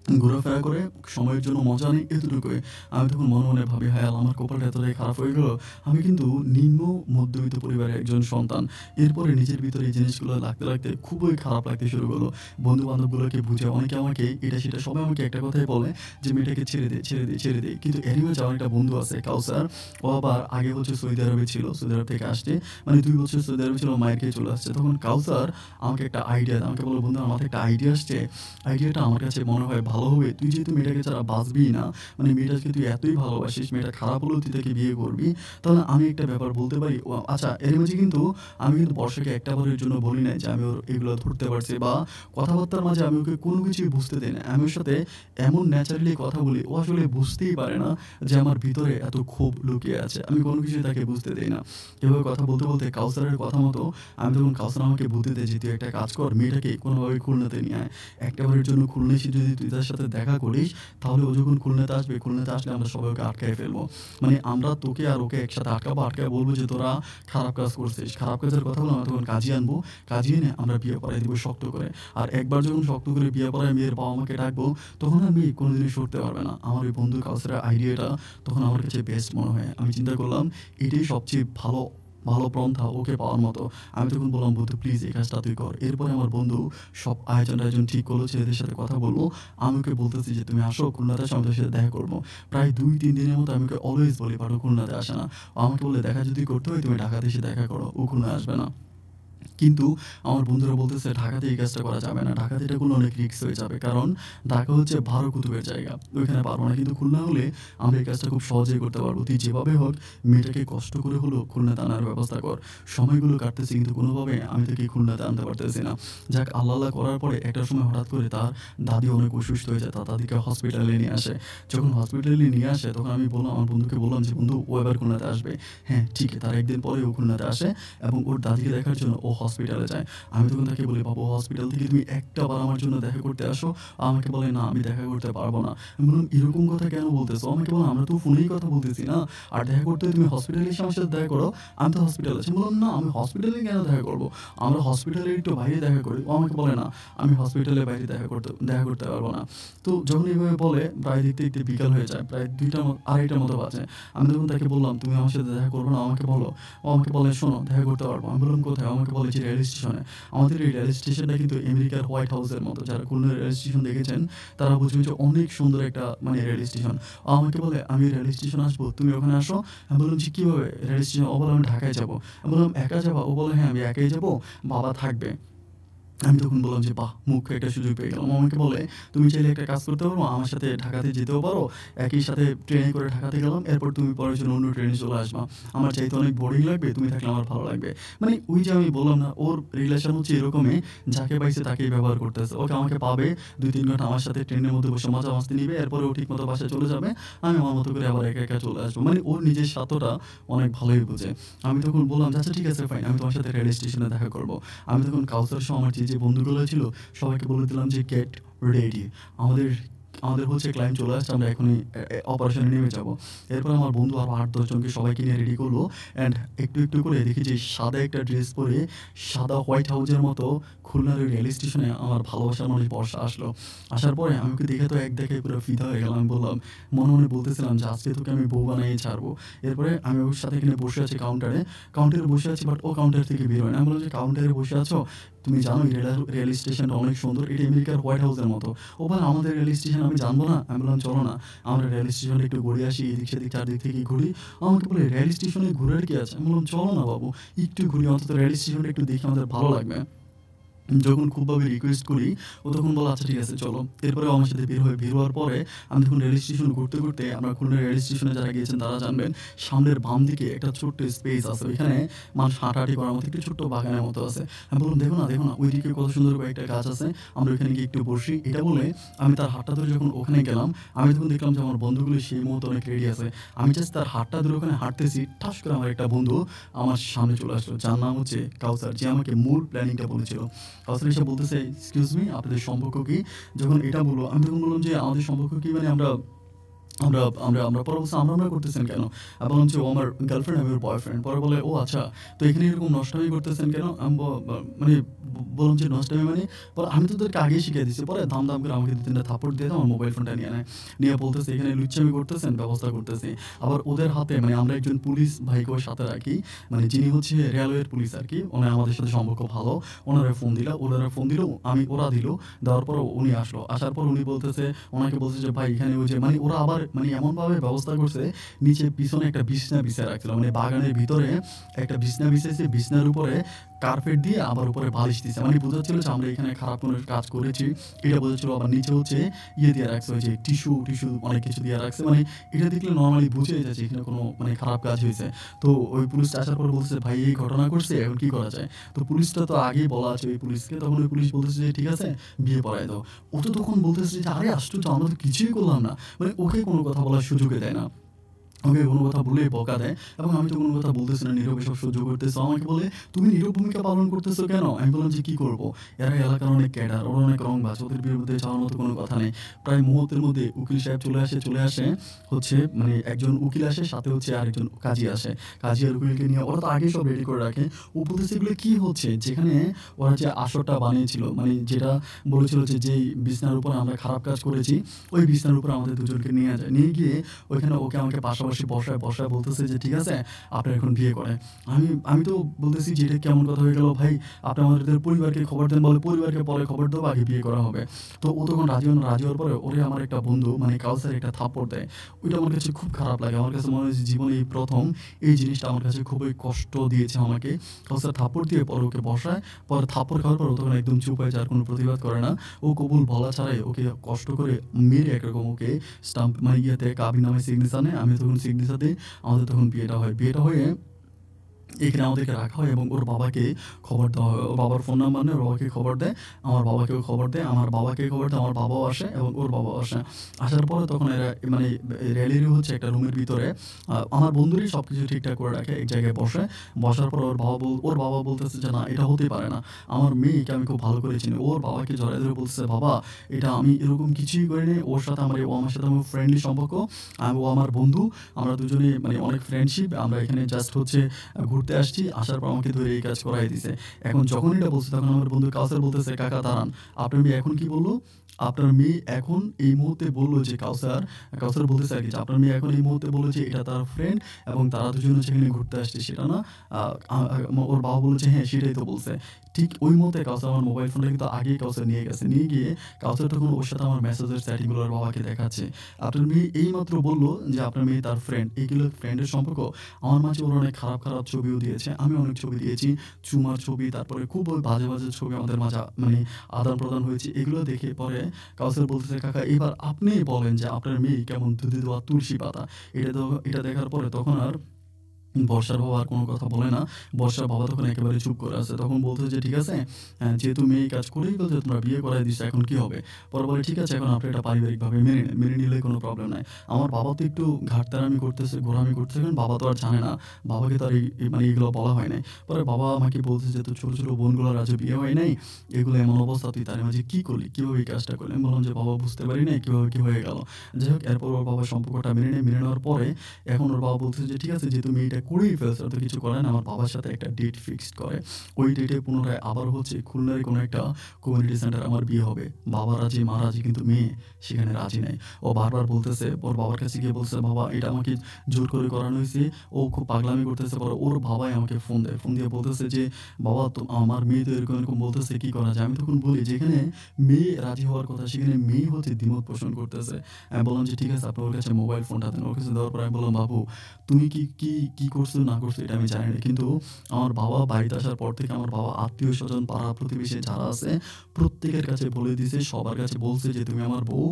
ঘোরাফেরা করে সময়ের জন্য মজা নেই এতটুকুই। আমি তখন মনে, মনে ভাবি, হায় আল্লাহ! আমার কপালটা এতটাই খারাপ হয়ে গেল। আমি কিন্তু নিম্ন মধ্যবিত্ত পরিবারের একজন সন্তান। এরপরে নিজের ভিতরে এই জিনিসগুলো লাগতে, লাগতে খুবই খারাপ লাগতে শুরু করলো। বন্ধু-বান্ধবগুলোকে বুঝাই, অনেকে আমাকে এটা সেটা সবাই আমাকে একটা কথাই বলে যে, "মেয়েটাকে ছেড়ে দে, ছেড়ে দে, ছেড়ে দে।" কিন্তু এরই মাঝে আমার একটা বন্ধু আছে কাউসার। ও আবার আগে হচ্ছে সৌদি আরবে ছিল। সৌদি আরব থেকে আসছে। মানে ২ বছর সৌদি আরবে ছিল, মায়ের খেয়ে চলে আসছে। তখন কাউসার আমাকে একটা আইডিয়া দেয়। আমাকে বলল, "বন্ধু, আমার মাথায় একটা আইডিয়া আসছে। আইডিয়াটা আমার কাছে মনে হয় ভালো হবে। তুই যেহেতু মেয়েটাকে ছাড়া বাঁচবিই না, মানে মেয়েটাকে তুই এতই ভালোবাসিস, মেয়েটা খারাপ হলেও তুই তাকে বিয়ে করবি। তাহলে আমি একটা ব্যাপার বলতে পারি।" ও আচ্ছা, এর মাঝে কিন্তু আমি কিন্তু বর্ষাকে একটা বারের জন্য বলি নাই যে আমি ওর এগুলো ধরতে পারছি বা কথাবার্তার মাঝে আমি ওকে কোনো কিছুই বুঝতে দেই না। আমি ওর সাথে এমন ন্যাচারালি কথা বলি, ও আসলে বুঝতেই পারে না যে আমার ভিতরে এত ক্ষোভ লুকিয়ে আছে। আমি কোনো কিছুই তাকে বুঝতে দেই না। এভাবে কথা বলতে, বলতে কাউসারের কথা মতো আমি তখন কাউসার আমাকে বুদ্ধি দেয় যে, "তুই একটা কাজ কর, মেয়েটাকে কোনোভাবে খুলনাতে নিয়ে আয়। একটা বারের জন্য খুলনা এসে যদি তুই তার সাথে দেখা করিস, তাহলে ও যখন খুলনাতে আসবে, খুলনাতে আসলে আমরা সবাই ওকে আটকায় ফেলবো। মানে আমরা তোকে আর ওকে একসাথে আটকাবো, আটকায় বলবো যে তোরা খারাপ কাজ করছিস। খারাপ কাজের কথা বলে আমরা তখন কাজী আনবো। কাজী এনে আমরা বিয়ে পড়ায় দিব শক্ত করে। আর একবার যখন শক্ত করে বিয়ে পড়ায় মেয়ের বাবা-মাকে ডাকবো, তখন আর মেয়ে কোনোদিনই সরতে পারবে না।" আমার ওই বন্ধু কাউসারের আইডিয়াটা তখন আমার কাছে বেস্ট মনে হয়। আমি চিন্তা করলাম এটাই সবচেয়ে ভালো ভালো পন্থা ওকে পাওয়ার মতো। আমি তখন বললাম, "বন্ধু, প্লিজ এই কাজটা তুই কর।" এরপরে আমার বন্ধু সব আয়োজন-টায়োজন ঠিক করলো, ছেলেদের সাথে কথা বলল। আমি ওকে বলতেছি যে, "তুমি আসো, খুলনাতে আসো, আমি তোর সাথে দেখা করব।" প্রায় ২-৩ দিনের মতো আমি ওকে অলওয়েজ বলি, বাট ও খুলনাতে আসে না। ও আমাকে বলে, "দেখা যদি করতে হয় তুমি ঢাকাতে এসে দেখা করো। ও খুলনায় আসবে না।" কিন্তু আমার বন্ধুরা বলতেছে, "ঢাকাতে এই কাজটা করা যাবে না। ঢাকাতে এটা করলে অনেক রিস্ক হয়ে যাবে। কারণ ঢাকা হচ্ছে ১২ কুতুবের জায়গা। ওইখানে পারবো না। কিন্তু খুলনা হলে আমরা এই কাজটা খুব সহজেই করতে পারবো। তুই যেভাবে হোক মেয়েটাকে কষ্ট করে হলেও খুলনাতে আনার ব্যবস্থা কর।" সময়গুলো কাটতেছে কিন্তু কোনোভাবে আমি তাকে খুলনাতে আনতে পারতেছি না। যাক, আল্লাহ, আল্লাহ করার পরে একটা সময় হঠাৎ করে তার দাদি অনেক অসুস্থ হয়ে যায়। তার দাদিকে হসপিটালে নিয়ে আসে। যখন হসপিটালে নিয়ে আসে তখন আমি বললাম, আমার বন্ধুকে বললাম যে, "বন্ধু, ও এবার খুলনাতে আসবে।" হ্যাঁ, ঠিক। তার ১ দিন পরে ও খুলনাতে আসে এবং ওর দাদিকে দেখার জন্য ও হসপিটালে যায়। আমি তখন তাকে বলি, "বাবু, হসপিটাল থেকে তুমি একটা বার আমার জন্য দেখা করতে আসো।" আমাকে বলে, "না, আমি দেখা করতে পারবো না।" আমি বললাম, "এরকম কথা কেন বলতেছো?" আমাকে বলে, "আমরা তো ফোনেই কথা বলতেছি না। আর দেখা করতে হয় তুমি হসপিটালে এসে আমার সাথে দেখা করো। আমি তো হসপিটালে আছি।" আমি বললাম, "না, আমি হসপিটালে কেন দেখা করব? আমরা হসপিটালের একটু বাইরে দেখা করি।" ও আমাকে বলে, "না, আমি হসপিটালের বাইরে দেখা করতে পারবো না।" তো যখন এভাবে বলে প্রায় দেখতে, দেখতে বিকাল হয়ে যায়। প্রায় ২টা ২:৩০টার মতো বাজে। আমি তখন তাকে বললাম, "তুমি আমার সাথে দেখা করবে না? আমাকে বলো।" ও আমাকে বলে, "শোনো, দেখা করতে পারবো।" আমি বললাম, "কোথায়?" ও আমাকে বলে যে, "রেল স্টেশনে।" আমাদের এই রেল স্টেশনটা কিন্তু আমেরিকার হোয়াইট হাউসের মতো। যারা খুলনার রেল স্টেশন দেখেছেন তারা বুঝবেন যে অনেক সুন্দর একটা মানে রেল স্টেশন। ও আমাকে বলে, "আমি রেল স্টেশনে আসবো, তুমি ওখানে আসো।" আমি বললাম যে, "কিভাবে রেল স্টেশন?" ও বলে, "আমি ঢাকায় যাবো।" আমি বললাম, "একা যাবা?" ও বলে, "হ্যাঁ, আমি একাই যাবো, বাবা থাকবে।" আমি তখন বললাম যে, "বাহ! মুখ্য একটা সুযোগ পেয়ে গেলাম।" ও আমাকে বলে, "তুমি চাইলে একটা কাজ করতে পারো, আমার সাথে ঢাকাতে যেতেও পারো। একই সাথে ট্রেনে করে ঢাকাতে গেলাম। এরপর তুমি পরের জন্য অন্য ট্রেনে চলে আসবা। আমার যাইতে অনেক বোরিং লাগবে, তুমি থাকলে আমার ভালো লাগবে।" মানে ওই যে আমি বললাম না, ওর রিলেশন হচ্ছে এরকমই, যাকে পাইছে তাকেই ব্যবহার করতেছে। ওকে আমাকে পাবে, ২-৩ ঘন্টা আমার সাথে ট্রেনের মধ্যে বসে মজা মাস্তি নিবে। এরপরে ও ঠিকমতো বাসায় চলে যাবে। আমি আমার মতো করে আবার একা, একা চলে আসবো। মানে ওর নিজের স্বার্থটা অনেক ভালোই বোঝে। আমি তখন বললাম যে, "আচ্ছা, ঠিক আছে, ফাইন। আমি তোমার সাথে রেল স্টেশনে দেখা করব।" আমি তখন কাউসার সহ আমার যে বন্ধুগুলো ছিল সবাইকে বলে দিলাম যে, "গেট রেডি। আমাদের আমাদের হচ্ছে ক্লায়েন্ট চলে আসছে। আমরা এখনই অপারেশনে নেমে যাবো।" এরপর আমার বন্ধু আরো ৮-১০ জনকে সবাইকে নিয়ে রেডি করলো। অ্যান্ড একটু, একটু করে দেখি যে সাদা একটা ড্রেস পরে সাদা হোয়াইট হাউসের মতো খুলনার ওই রেল স্টেশনে আমার ভালোবাসার মানুষ বর্ষা আসলো। আসার পরে আমি ওকে দেখে তো এক দেখায় পুরো ফিদা হয়ে গেলাম। আমি বললাম, মনে, মনে বলতেছিলাম যে, "আজকে তোকে আমি বউ বানায়েই ছাড়বো।" এরপরে আমি ওর সাথে এখানে বসে আছি কাউন্টারে। কাউন্টারে বসে আছি, বাট ও কাউন্টার থেকে বের হয় না। আমি বললাম যে, "কাউন্টারে বসে আছো? তুমি জানো এই রেল স্টেশনটা অনেক সুন্দর। এটা আমেরিকার হোয়াইট হাউসের মতো।" ও বলে, "আমাদের রেল স্টেশন আমি জানবো না?" আমি বললাম, "চলো না, আমরা রেল স্টেশনে একটু ঘুরে আসি। এদিক সেদিক চারদিক থেকে ঘুরি।" ও আমাকে বলে, "রেল স্টেশনে ঘোরার কি আছে?" আমি বললাম, "চলো না বাবু, একটু ঘুরি, অন্তত রেল স্টেশনটা একটু দেখি, আমাদের ভালো লাগবে।" যখন খুবভাবে রিকোয়েস্ট করি, ও তখন বলে, "আচ্ছা, ঠিক আছে, চলো।" এরপরে ও আমার সাথে বের হওয়ার পরে আমি তখন রেল স্টেশন ঘুরতে, ঘুরতে, আমরা খুলনা রেল স্টেশনে যারা গিয়েছেন তারা জানবেন, সামনের বাম দিকে একটা ছোট্ট স্পেস আছে। ওইখানে মানুষ হাঁটাহাঁটি করার মতো একটু ছোট্ট বাগানের মতো আছে। আমি বললাম, "দেখো না, দেখো না, ওইদিকে কত সুন্দর কয়েকটা গাছ আছে। আমরা ওইখানে গিয়ে একটু বসি।" এটা বলে আমি তার হাতটা ধরে যখন ওখানে গেলাম, আমি তখন দেখলাম যে আমার বন্ধুগুলো সেই মুহূর্তে অনেক রেডি আছে। আমি জাস্ট তার হাতটা ধরে ওখানে হাঁটতেছি, ঠাস করে আমার একটা বন্ধু আমার সামনে চলে আসলো। যার নাম হচ্ছে কাউসার, যে আমাকে মূল প্ল্যানিংটা বলেছিল। কাউসার এসে বলতেছে, "এক্সকিউজ মি, আপনাদের সম্পর্ক কি?" যখন এটা বলল, আমি তখন বললাম যে, "আমাদের সম্পর্ক কি মানে আমরা আমরা আমরা আমরা পরে বলছে আমরা করতেছেন কেন? আমি বললাম যে ও আমার গার্লফ্রেন্ড, আমি ওর বয়ফ্রেন্ড। পরে বলে ও আচ্ছা, তো এখানে এরকম নষ্টামি করতেছেন কেন? আমি মানে বললাম যে নষ্টামি মানে? পরে আমি তো তোদেরকে আগেই শিখিয়ে দিছি। পরে দাম করে আমাকে ২-৩ টা থাপ্পড় দিয়ে আমার মোবাইল ফোনটা নিয়ে নেয়। নিয়ে বলতেছে এখানে লুচ্চামি করতেছেন, ব্যবস্থা করতেছি। আবার ওদের হাতে মানে আমরা একজন পুলিশ ভাইকেও সাথে রাখি। মানে যিনি হচ্ছে রেলওয়ের পুলিশ আরকি। উনি আমাদের সাথে সম্পর্ক ভালো। ওনারে ফোন দিলা, ওনারা ফোন দিল, ওরা দিল। দেওয়ার পর উনি আসলো। আসার পর উনি বলতেছে, ওনাকে বলছে যে ভাই এখানে ওই যে মানে ওরা আবার মানে এমনভাবে ব্যবস্থা করছে, নিচে পিছনে একটা বিছনা বিছায় রাখছিল। মানে বাগানের ভিতরে একটা বিছনা বিছাইছে, বিছনার উপরে কার্পেট দিয়ে আবার উপরে বালিশ দিছে। মানে বোঝাচ্ছিল যে আমরা এখানে খারাপ কোনো কাজ করেছি। এটা বোঝাচ্ছিল। আবার নিচে হচ্ছে দিয়ে রাখছে ওই যে টিস্যু অনেক কিছু দিয়ে রাখছে। মানে এটা দেখলে নরমালি বুঝে যাচ্ছে এখানে কোনো মানে খারাপ কাজ হইছে। তো ওই পুলিশটা আসার পর বলতেছে, "ভাই এই ঘটনা ঘটছে, এখন কি করা যায়?" তো পুলিশটা তো আগেই বলা আছে ওই পুলিশকে। তখন ওই পুলিশ বলতেছে যে, "ঠিক আছে, বিয়ে পড়ায় দাও।" ও তো তখন বলতেছে যে, "আরে আশ্চর্য! আমরা তো কিছুই করলাম না।" মানে ওকে কোনো কথা বলার সুযোগই দেয় না। ওকে কোনো কথা বললেই বকা দেয় এবং আমি তো কোনো কথা বলতেছি না, নীরবে সব সহ্য করতেছি। ও আমাকে বলে, "তুমি নীরব ভূমিকা পালন করতেছো কেন?" আমি বললাম যে, "কি করব? এরা এলাকার অনেক ক্যাডার, ওরা অনেক রংবাজ। ওদের বিরুদ্ধে যাওয়ার মতো কোনো কথা নেই।" প্রায় মুহূর্তের মধ্যে উকিল সাহেব চলে আসে হচ্ছে মানে একজন উকিল আসে, সাথে হচ্ছে আরেকজন কাজী আসে। কাজী আর উকিলকে নিয়ে ওরা তো আগেই সব রেডি করে রাখে। ও বলতেছে, "এগুলো কি হচ্ছে?" যেখানে ওরা যে আসরটা বানিয়েছিল, মানে যেটা বলেছিল যে, যেই বিছানার উপর আমরা খারাপ কাজ করেছি, ওই বিছানার উপর আমাদের দুজনকে নিয়ে যায়। নিয়ে গিয়ে ওইখানে ওকে আমাকে পাশাপাশি বসায় বলতেছে যে, "ঠিক আছে, আপনার এখন বিয়ে করেন।" আমি আমি তো বলতেছি যে, "এটা কেমন কথা হয়ে গেল ভাই? আপনি আমাদের পরিবারকে খবর দেন।" বলে, "পরিবারকে পরে খবর দেবো, আগে বিয়ে করা হবে।" তো ও তখন রাজি হওয়ার পরে ওরে আমার একটা বন্ধু মানে কাউসার একটা থাপ্পড় দেয়। ওইটা আমার কাছে খুব খারাপ লাগে। আমার কাছে মনে হয় যে জীবনে এই ১ম এই জিনিসটা আমার কাছে খুবই কষ্ট দিয়েছে আমাকে। কাউসার থাপ্পড় দিয়ে পরে ওকে বসায়। পরে থাপ্পড় খাওয়ার পর ও তখন একদম চুপ হয়ে যায়, আর কোনো প্রতিবাদ করে না। ও কবুল বলা ছাড়াই ওকে কষ্ট করে মেরে একরকম ওকে স্টাম্প মানে ইয়েতে কাবিননামায় সিগনেচার নেয়। আমিও তখন সিগনেচার দেই। আমাদের তখন বিয়েটা হয়। বিয়েটা হয়ে এখানে আমাদেরকে রাখা হয় এবং ওর বাবাকে খবর দেওয়া হয়। ওর বাবার ফোন নাম্বার নেয়, ওর বাবাকে খবর দেয়। আমার বাবাকেও খবর দেয়। আমার বাবাকে খবর দেয়, আমার বাবাও আসে এবং ওর বাবাও আসে। আসার পরে তখন এরা মানে রেলেরই হচ্ছে একটা রুমের ভিতরে আমার বন্ধুরই সবকিছু ঠিকঠাক করে রাখে। এক জায়গায় বসে। বসার পর ওর বাবা বলতেছে যে, "না, এটা হতেই পারে না। আমার মেয়েকে আমি খুব ভালো করে চিনি।" ওর বাবাকে জড়ায় ধরে বলতেছে, "বাবা, এটা আমি এরকম কিছুই করিনি। ওর সাথে ও আমার সাথে আমার ফ্রেন্ডলি সম্পর্ক। ও আমার বন্ধু। আমরা দুজনেই মানে অনেক ফ্রেন্ডশিপ। আমরা এখানে জাস্ট হচ্ছে ঘুরতে আসছি। আসার পর আমাকে ধরে এই কাজ করায় দিছে।" এখন যখন এটা বলছে তখন আমার বন্ধু কাউসার বলতেছে, "কাকা দাঁড়ান। আপনার মেয়ে এখন কি বলল?" আপনার মেয়ে এখন এই মুহূর্তে বলল যে কাউসার বলতেছে আরকি যে, "আপনার মেয়ে এখন এই মুহূর্তে বলল যে এটা তার ফ্রেন্ড এবং তারা দুজন হচ্ছে এখানে ঘুরতে আসছে। সেটা না?" আ আ ওর বাবা বলল যে, "হ্যাঁ, সেটাই তো বলছে।" ঠিক ওই মুহূর্তে কাউসার আমার মোবাইল ফোনটা কিন্তু আগেই কাউসার নিয়ে গেছে। নিয়ে গিয়ে কাউসার তখন ওর সাথে আমার মেসেজের চ্যাটিং গুলো ওর বাবাকে দেখাচ্ছে। "আপনার মেয়ে এইমাত্র বলল যে আপনার মেয়ে তার ফ্রেন্ড। এগুলো ফ্রেন্ডের সম্পর্ক?" আমার মাঝে ওরা অনেক খারাপ ছবিও দিয়েছে। আমি অনেক ছবি দিয়েছি। চুমার ছবি, তারপরে খুব বাজে ছবি আমাদের মাঝে মানে আদান-প্রদান হয়েছে। এগুলো দেখে পরে কাউসার বলতেছে, "কাকা এবার আপনিই বলেন যে আপনার মেয়ে কেমন দুধে ধোয়া তুলসী পাতা।" এটা দেখার পরে তখন আর বর্ষার বাবা আর কোনো কথা বলে না। বর্ষার বাবা তখন একেবারে চুপ করে আছে। তখন বলতেছে যে, "ঠিক আছে, যেহেতু মেয়ে এই কাজ করেই ফেলছে, তোমরা বিয়ে করায় দিছো, এখন কি হবে?" পরে বলে, "ঠিক আছে, এখন আপনি এটা পারিবারিকভাবে মেনে নেন। মেনে নিলে কোনো প্রবলেম নাই।" আমার বাবা তো একটু ঘাটতারামি করতেছে, ঘোরামি করতেছে, কারণ বাবা তো আর জানে না। বাবাকে তো আর মানে এগুলো বলা হয় নাই। পরে বাবা আমাকে বলছে যে, "তোর ছোট বোনগুলোর আজও বিয়ে হয় নাই। এগুলো এমন অবস্থা, তুই তাদের মাঝে কি করলি? কিভাবে এই কাজটা করলি?" আমি বললাম যে, "বাবা বুঝতে পারি নাই কিভাবে কি হয়ে গেল।" যাই হোক, এরপর ওর বাবা সম্পর্কটা মেনে নেয়। মেনে নেওয়ার পরে এখন ওর বাবা বলতেছে যে, "ঠিক আছে, যেহেতু মেয়েটা করেই ফেলছে, আর তো কিছু করার নাই।" আমার বাবার সাথে একটা ডেট ফিক্সড করে। ওই ডেটে পুনরায় আবার হচ্ছে খুলনারই কোনো একটা কমিউনিটি সেন্টারে আমার বিয়ে হবে। বাবা রাজি, মা রাজি, কিন্তু মেয়ে সেখানে রাজি নাই। ও বারবার বলতেছে, ওর বাবার কাছে গিয়ে বলছে, "বাবা, এটা আমাকে জোর করে করানো হইছে।" ও খুব পাগলামি করতেছে। পরে ওর বাবাই আমাকে ফোন দেয়। ফোন দিয়ে বলতেছে যে, "বাবা, তো আমার মেয়ে তো এরকম বলতেছে, কি করা যায়?" আমি তখন বলি, যেখানে মেয়ে রাজি হওয়ার কথা সেখানে মেয়ে হচ্ছে দ্বিমত পোষণ করতেছে। আমি বললাম যে, "ঠিক আছে, আপনি ওর কাছে মোবাইল ফোনটা দেন।" ওর কাছে দেওয়ার পর আমি বললাম, "বাবু, তুমি কি করছো না করছো এটা আমি জানি না। কিন্তু আমার বাবা বাড়িতে আসার পর থেকে আমার বাবা আত্মীয়স্বজন, পাড়া-প্রতিবেশী যারা আছে প্রত্যেকের কাছে বলে দিছে, সবার কাছে বলছে যে, "তুমি আমার বউ।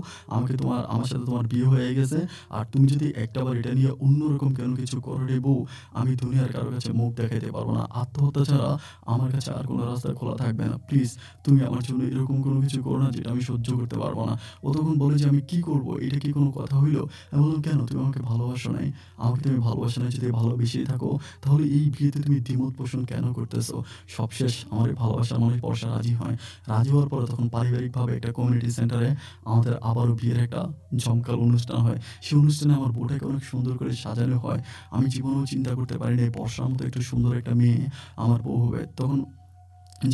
আমার সাথে তোমার বিয়ে হয়ে গেছে। আর তুমি যদি একটাবার এটা নিয়ে অন্যরকম কোনো কিছু করো রে বউ, আমি দুনিয়ার কারো কাছে মুখ দেখাইতে পারবো না। আত্মহত্যা ছাড়া আমার কাছে আর কোনো রাস্তা খোলা থাকবে না। প্লিজ তুমি আমার জন্য এরকম কোনো কিছু করো না যেটা আমি সহ্য করতে পারবো না।" ও তখন বলে যে, "আমি কি করব? এটা কি কোনো কথা হইল?" আমি বললাম, "কেন? তুমি আমাকে ভালোবাসো নাই? আমাকে তুমি ভালোবাসো নাই, যদি ভালোবেসে মিলেমিশেই থাকো, তাহলে এই বিয়েতে তুমি দ্বিমত পোষণ কেন করতেছো? সবশেষ আমার এই ভালোবাসার মানুষ বর্ষা রাজি হয়। রাজি হওয়ার পরে তখন পারিবারিকভাবে একটা কমিউনিটি সেন্টারে আমাদের আবারও বিয়ের একটা জমকালো অনুষ্ঠান হয়। সেই অনুষ্ঠানে আমার বউটাকে অনেক সুন্দর করে সাজানো হয়। আমি জীবনেও চিন্তা করতে পারিনি এই বর্ষার মতো একটু সুন্দর একটা মেয়ে আমার বউ হবে। তখন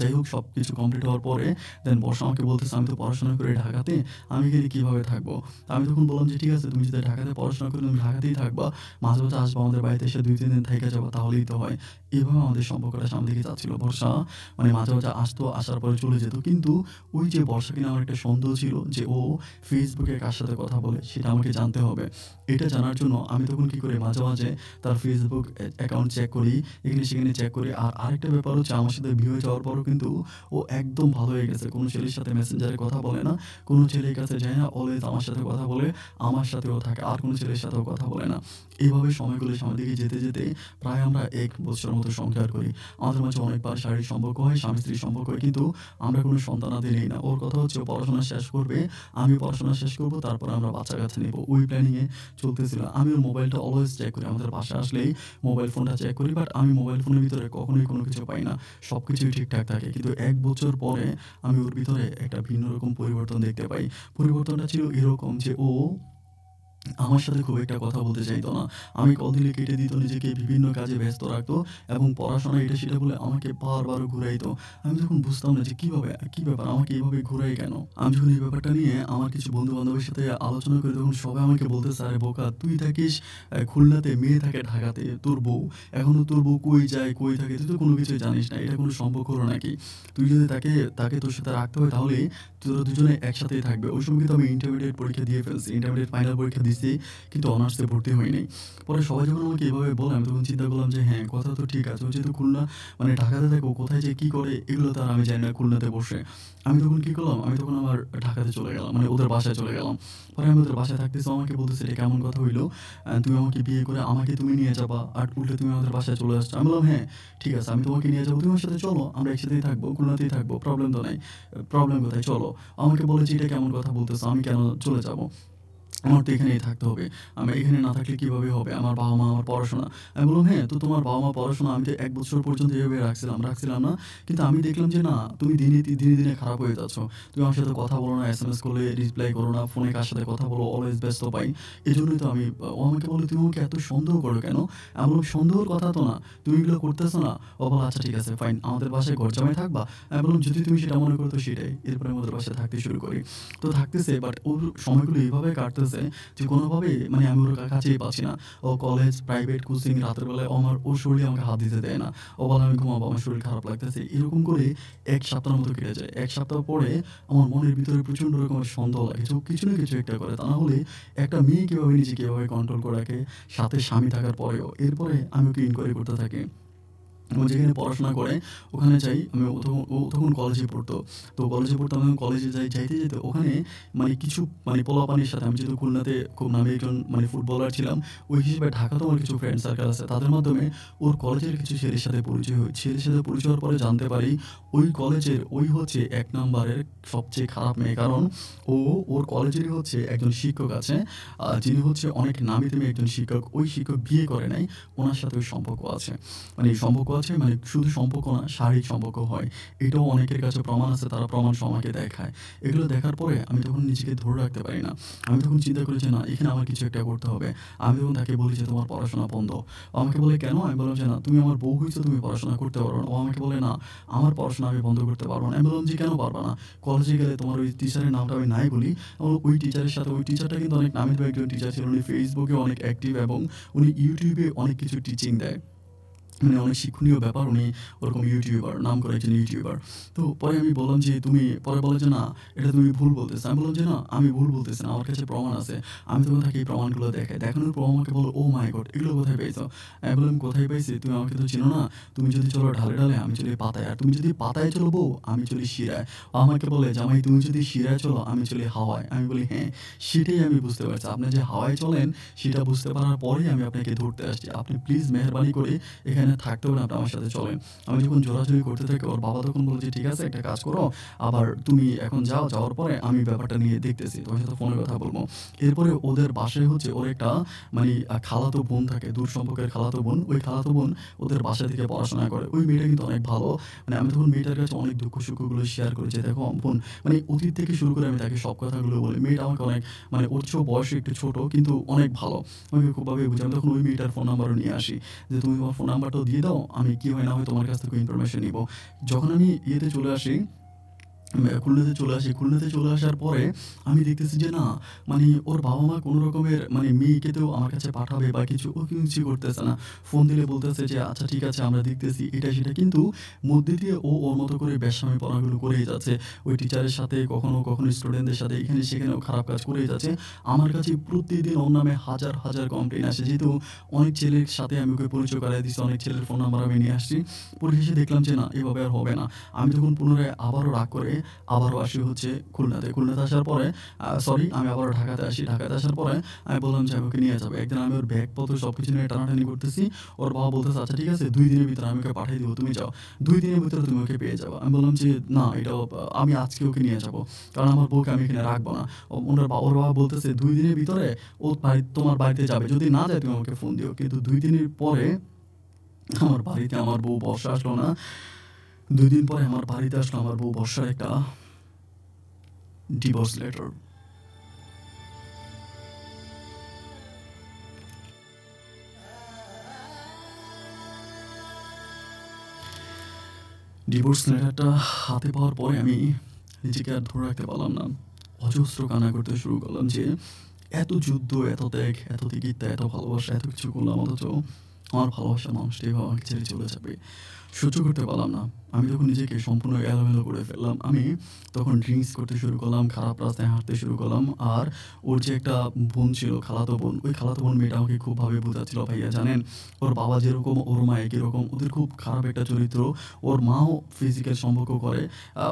যাই হোক সবকিছু কমপ্লিট হওয়ার পরে দেন বর্ষা আমাকে বলতেছে, "আমি তো পড়াশোনা করি ঢাকাতে, আমি এখানে কীভাবে থাকবো?" তা আমি তখন বললাম যে, "ঠিক আছে, তুমি যদি ঢাকাতে পড়াশোনা করি তুমি ঢাকাতেই থাকবা। মাঝে, মাঝে আসবা আমাদের বাড়িতে এসে ২-৩ দিন থাইকা যাবা তাহলেই তো হয়।" এভাবে আমাদের সম্পর্কটা সামনের দিকে যাচ্ছিল। বর্ষা মানে মাঝে, মাঝে আসতো, আসার পরে চলে যেত। কিন্তু ওই যে বর্ষা কিনা আমার একটা সন্দেহ ছিল যে ও ফেসবুকে কার সাথে কথা বলে সেটা আমাকে জানতে হবে। এটা জানার জন্য আমি তখন কী করি, মাঝে, মাঝে তার ফেসবুক অ্যাকাউন্ট চেক করি, এখানে সেখানে চেক করি। আর আরেকটা ব্যাপার হচ্ছে আমার সাথে বিয়ে হয়ে যাওয়ার পরও কিন্তু ও একদম ভালো হয়ে গেছে। কোনো ছেলের সাথে মেসেঞ্জারে কথা বলে না, কোনো ছেলের কাছে যায় না। অলওয়েজ আমার সাথে কথা বলে, আমার সাথেও থাকে। আর কোনো ছেলের সাথেও কথা বলে না। এভাবে সময়গুলো সামনের দিকে যেতে, যেতে প্রায় আমরা ১ বছরের মতো সংসার করি। আমাদের মাঝে অনেকবার শারীরিক সম্পর্ক হয়, স্বামী-স্ত্রীর সম্পর্ক হয়, কিন্তু আমরা কোনো সন্তানাদি নেই না। ওর কথা হচ্ছে ও পড়াশোনা শেষ করবে, আমি পড়াশোনা শেষ করব, তারপরে আমরা বাচ্চা-কাচ্চা নিব। ওই প্ল্যানিংয়ে চলতেছিল। আমি ওর মোবাইলটা অলওয়েজ চেক করি। আমাদের বাসায় আসলেই মোবাইল ফোনটা চেক করি। বাট আমি মোবাইল ফোনের ভিতরে কখনোই কোনো কিছু পাই না। সবকিছুই ঠিকঠাক থাকে। কিন্তু ১ বছর পরে আমি ওর ভিতরে একটা ভিন্ন রকম পরিবর্তন দেখতে পাই। পরিবর্তনটা ছিল এরকম যে ও আমার সাথে খুব একটা কথা বলতে চাইতো না। আমি কল দিলে কেটে দিত, নিজেকে বিভিন্ন কাজে ব্যস্ত রাখতো এবং পড়াশোনা এটা সেটা বলে আমাকে বারবার ঘুরাইতো। আমি তখন বুঝতাম না যে কিভাবে, কি ব্যাপার আমাকে এভাবে ঘুরায় কেন? আমি যখন এই ব্যাপারটা নিয়ে আমার কিছু বন্ধু-বান্ধবের সাথে আলোচনা করি তখন সবাই আমাকে বলতেছে, "আরে বোকা, তুই থাকিস খুলনাতে, মেয়ে থাকে ঢাকাতে, তোর বউ। এখনো তোর বউ কই যায়, কই থাকে তুই তো কোনো কিছুই জানিস না। এটা কোনো সম্পর্ক হলো নাকি? তুই যদি তাকে তোর সাথে রাখতে হয় তাহলে তোরা দুজনে একসাথেই থাকবে।" ওই সময় কিন্তু আমি ইন্টারমিডিয়েট পরীক্ষা দিয়ে ফেলছি। ইন্টারমিডিয়েট ফাইনাল পরীক্ষা দিছি, কিন্তু অনার্সে ভর্তি হই নাই। পরে সবাই যখন আমাকে এভাবে বলে আমি তখন চিন্তা করলাম যে হ্যাঁ, কথা তো ঠিক আছে। ও যেহেতু খুলনা মানে ঢাকাতে থাকে, ও কোথায় যে কি করে এগুলো তো আর আমি জানি না খুলনাতে বসে। আমি তখন কি করলাম? আমি তখন আমার ঢাকাতে চলে গেলাম। মানে ওদের বাসায় চলে গেলাম। পরে আমি ওদের বাসায় থাকতেছি, ও আমাকে বলতেছে, "এটা কেমন কথা হইলো? তুমি আমাকে বিয়ে করে আমাকে তুমি নিয়ে যাবা, আর উল্টে তুমি আমাদের বাসায় চলে আসছো।" আমি বললাম, "হ্যাঁ, ঠিক আছে, আমি তোমাকে নিয়ে যাবো। তুমি আমার সাথে চলো। আমরা একসাথেই থাকবো। খুলনাতেই থাকবো। প্রবলেম তো নাই। প্রবলেম কোথায়? চলো।" আমাকে বলে যে, "এটা কেমন কথা বলতেছো? আমি কেন চলে যাবো? আমার তো এখানেই থাকতে হবে। আমি এখানে না থাকলে কিভাবে হবে? আমার বাবা-মা, আমার পড়াশোনা।" আমি বললাম, "হ্যাঁ, তো তোমার বাবা-মা পড়াশোনা আমি তো ১ বছর পর্যন্ত এভাবে রাখছিলাম না। কিন্তু আমি দেখলাম যে না, তুমি দিনে খারাপ হয়ে যাচ্ছ। তুমি আমার সাথে কথা বলো না, এসএমএস করলে রিপ্লাই করো না, ফোনে কার সাথে কথা বলো, অলওয়েজ ব্যস্ত পাই। এজন্যই তো আমি" ও আমাকে বলে, "তুমি আমাকে এত সন্দেহ করো কেন?" আমি বললাম, "সন্দেহের কথা তো না। তুমি এগুলো করতেছো না?" ও বলে, "আচ্ছা ঠিক আছে, ফাইন। আমাদের বাসায় ঘর জামাই থাকবা?" আমি বললাম, "যদি তুমি সেটা মনে করো তো সেটাই।" এরপরে আমি ওদের বাসায় থাকতে শুরু করি। তো থাকতেছে, বাট ওর সময়গুলো এভাবে কাটতেছে যে কোনোভাবে মানে আমি ওর কাছেই পাচ্ছি না। ও কলেজ, প্রাইভেট কোচিং, রাতের বেলায় ওর শরীরে আমাকে হাত দিতে দেয় না। ও বলে, "আমি ঘুমাবো, আমার শরীর খারাপ লাগতেছে।" এরকম করে ১ সপ্তাহের মতো কেটে যায়। ১ সপ্তাহ পরে আমার মনের ভিতরে প্রচণ্ড রকমের সন্দেহ লাগে যে ও কিছু না কিছু একটা করে। তা না হলে একটা মেয়ে কিভাবে নিজেকে এভাবে কন্ট্রোল করে রাখে, সাথে স্বামী থাকার পরেও। এরপরে আমি ওকে ইনকোয়ারি করতে থাকি। ও যেখানে পড়াশোনা করে ওখানে যাই আমি। ও তখন কলেজে পড়তো। তো কলেজে পড়তাম, আমি কলেজে যাইতে ওখানে মানে কিছু মানে পোলাপানির সাথে, আমি যেহেতু খুলনাতে খুব নামী একজন মানে ফুটবলার ছিলাম, ওই হিসেবে ঢাকাতেও আমার কিছু ফ্রেন্ড সার্কেল আছে। তাদের মাধ্যমে ওর কলেজের কিছু ছেলের সাথে পরিচয় হয়। ছেলের সাথে পরিচয় হওয়ার পরে জানতে পারি ওই কলেজের ওই হচ্ছে ১ নাম্বারের সবচেয়ে খারাপ মেয়ে। কারণ ও ওর কলেজেরই হচ্ছে একজন শিক্ষক আছে, যিনি হচ্ছে অনেক নামি-দামি একজন শিক্ষক। ওই শিক্ষক বিয়ে করে নাই, ওনার সাথে ওই সম্পর্ক আছে। মানে সম্পর্ক আছে, মানে শুধু সম্পর্ক না, শারীরিক সম্পর্ক হয়। এটাও অনেকের কাছে প্রমাণ আছে, তারা প্রমাণ সহ আমাকে দেখায়। এগুলো দেখার পরে আমি তখন নিজেকে ধরে রাখতে পারি না। আমি তখন চিন্তা করি যে না, এখানে আমার কিছু একটা করতে হবে। আমি তখন তাকে বলি যে, "তোমার পড়াশোনা বন্ধ।" ও আমাকে বলে, "কেন?" আমি বললাম যে, "না, তুমি আমার বউ হইছো, তুমি পড়াশোনা করতে পারো না।" ও আমাকে বলে, "না, আমার পড়াশোনা আমি বন্ধ করতে পারবো না।" আমি বললাম যে, "কেন পারবা না? কলেজে গেলে তোমার ওই টিচারের নামটা আমি নাই বলি। ওই টিচারের সাথে, ওই টিচারটা কিন্তু অনেক নামি-দামি একজন টিচার ছিল। উনি ফেসবুকে অনেক অ্যাক্টিভ এবং উনি ইউটিউবে অনেক কিছু টিচিং দেয়। মানে অনেক শিক্ষণীয় ব্যাপার, উনি ওরকম ইউটিউবার, নামকরা একজন ইউটিউবার। তো পরে আমি বললাম যে, "তুমি" পরে বলে যে, "না, এটা তুমি ভুল বলতেছো।" আমি বললাম যে, "না, আমি ভুল বলতেছি না। আমার কাছে প্রমাণ আছে।" আমি তখন তাকে এই প্রমাণগুলো দেখাই। দেখানোর পর ও আমাকে বলে, "ওহ মাই গড! এগুলো কোথায় পেয়েছো?" আমি বললাম, "কোথায় পাইছি? তুমি আমাকে তো চিনো না। তুমি যদি চলো ঢালে, আমি চলি পাতায়। আর তুমি যদি পাতায় চলো বউ, আমি চলি শিরায়।" ও আমাকে বলে, "জামাই, তুমি যদি শিরায় চলো, আমি চলি হাওয়ায়।" আমি বলি, "হ্যাঁ, সেটাই আমি বুঝতে পারছি। আপনি যে হাওয়ায় চলেন সেটা বুঝতে পারার পরেই আমি আপনাকে ধরতে আসছি। আপনি প্লিজ মেহেরবানি করে এখানে এখানে থাকতে হবে না, আপনি আমার সাথে চলেন। আমি যখন জোরাজুরি করতে থাকি ওর বাবা তখন বলল যে, "ঠিক আছে একটা কাজ করো, আবার তুমি এখন যাও, যাওয়ার পরে আমি ব্যাপারটা নিয়ে দেখতেছি। তোমার সাথে ফোনে কথা বলব।" এরপরে ওদের বাসায় হচ্ছে ওর একটা মানে খালাতো বোন থাকে, দূর সম্পর্কের খালাতো বোন। ওই খালাতো বোন ওদের বাসা থেকে পড়াশোনা করে। ওই মেয়েটা কিন্তু অনেক ভালো। মানে আমি তখন মেয়েটার কাছে অনেক দুঃখ-সুখগুলো শেয়ার করি যে, "দেখো বোন" মানে অতীত থেকে শুরু করে আমি তাকে সব কথাগুলো বলি। মেয়েটা আমাকে অনেক মানে ওর চেয়েও বয়সে একটু ছোট কিন্তু অনেক ভালো। আমাকে খুবভাবে বুঝায়। আমি তখন ওই মেয়েটার ফোন নাম্বারও নিয়ে আসি যে, "তুমি তোমার ফোন নাম্বারটাও দিয়ে দাও। আমি কি হয় না হয় তোমার কাছ থেকে ইনফরমেশন নিবো।" যখন আমি ইয়েতে চলে আসি খুলনাতে চলে আসি। খুলনাতে চলে আসার পরে আমি দেখতেছি যে না, মানে ওর বাবা-মা কোনো রকমের মানে মেয়েকে তো আমার কাছে পাঠাবে বা কিছু, ও কিছুই করতেছে না। ফোন দিলে বলতেছে যে, "আচ্ছা ঠিক আছে আমরা দেখতেছি" এটা সেটা। কিন্তু মধ্যে দিয়ে ও ওর মতো করে বেশ্যামিপনাগুলো করেই যাচ্ছে। ওই টিচারের সাথে কখনো স্টুডেন্টদের সাথে এখানে সেখানেও খারাপ কাজ করেই যাচ্ছে। আমার কাছে প্রতিদিন ওর নামে হাজার, হাজার কমপ্লেইন আসে। যেহেতু অনেক ছেলের সাথে আমি ওকে পরিচয় করায় দিছি, অনেক ছেলের ফোন নাম্বার আমি নিয়ে আসছি। পরিশেষে দেখলাম যে না, এভাবে আর হবে না। আমি তখন পুনরায় আবারও রাগ করে আবারও আসি হচ্ছে খুলনাতে। খুলনাতে আসার পরে আমি আবারও ঢাকাতে আসি। ঢাকাতে আসার পরে আমি বললাম যে, "আমি ওকে নিয়ে যাবো।" একদিন আমি ওর ব্যাগপত্র সবকিছু নিয়ে টানাটানি করতেছি। ওর বাবা বলতেছে, "আচ্ছা ঠিক আছে ২ দিনের ভিতরে আমি ওকে পাঠিয়ে দিব। তুমি যাও। ২ দিনের ভিতরে তুমি ওকে পেয়ে যাবা।" আমি বললাম যে, "না, এটাও আমি আজকে ওকে নিয়ে যাবো। কারণ আমার বউকে আমি এখানে রাখবো না।" ওর বাবা বলতেছে, "২ দিনের ভিতরে ও তোমার বাড়িতে যাবে। যদি না যায় তুমি আমাকে ফোন দিও।" কিন্তু ২ দিনের পরে আমার বাড়িতে আমার বউ বর্ষা আসলো না। ২ দিন পরে আমার বাড়িতে আসলো আমার বউ বর্ষার একটা ডিভোর্স লেটার। ডিভোর্স লেটারটা হাতে পাওয়ার পরে আমি নিজেকে আর ধরে রাখতে পারলাম না। অজস্র কান্না করতে শুরু করলাম যে এত যুদ্ধ, এত ত্যাগ, এত তিতিক্ষা, এত ভালোবাসা, এত কিছু করলাম অথচ আমার ভালোবাসার মানুষটি এভাবে আমাকে ছেড়ে চলে যাবে। সহ্য করতে পারলাম না। আমি তখন নিজেকে সম্পূর্ণ এলোমেলো করে ফেললাম। আমি তখন ড্রিংকস করতে শুরু করলাম, খারাপ রাস্তায় হাঁটতে শুরু করলাম। আর ওর যে একটা বোন ছিল, খালাতো বোন, ওই খালাতো বোন মেয়েটা আমাকে খুবভাবে বোঝাচ্ছিল, "ভাইয়া জানেন, ওর বাবা যেরকম ওর মা একই রকম। ওদের খুব খারাপ একটা চরিত্র। ওর মাও ফিজিক্যাল সম্পর্ক করে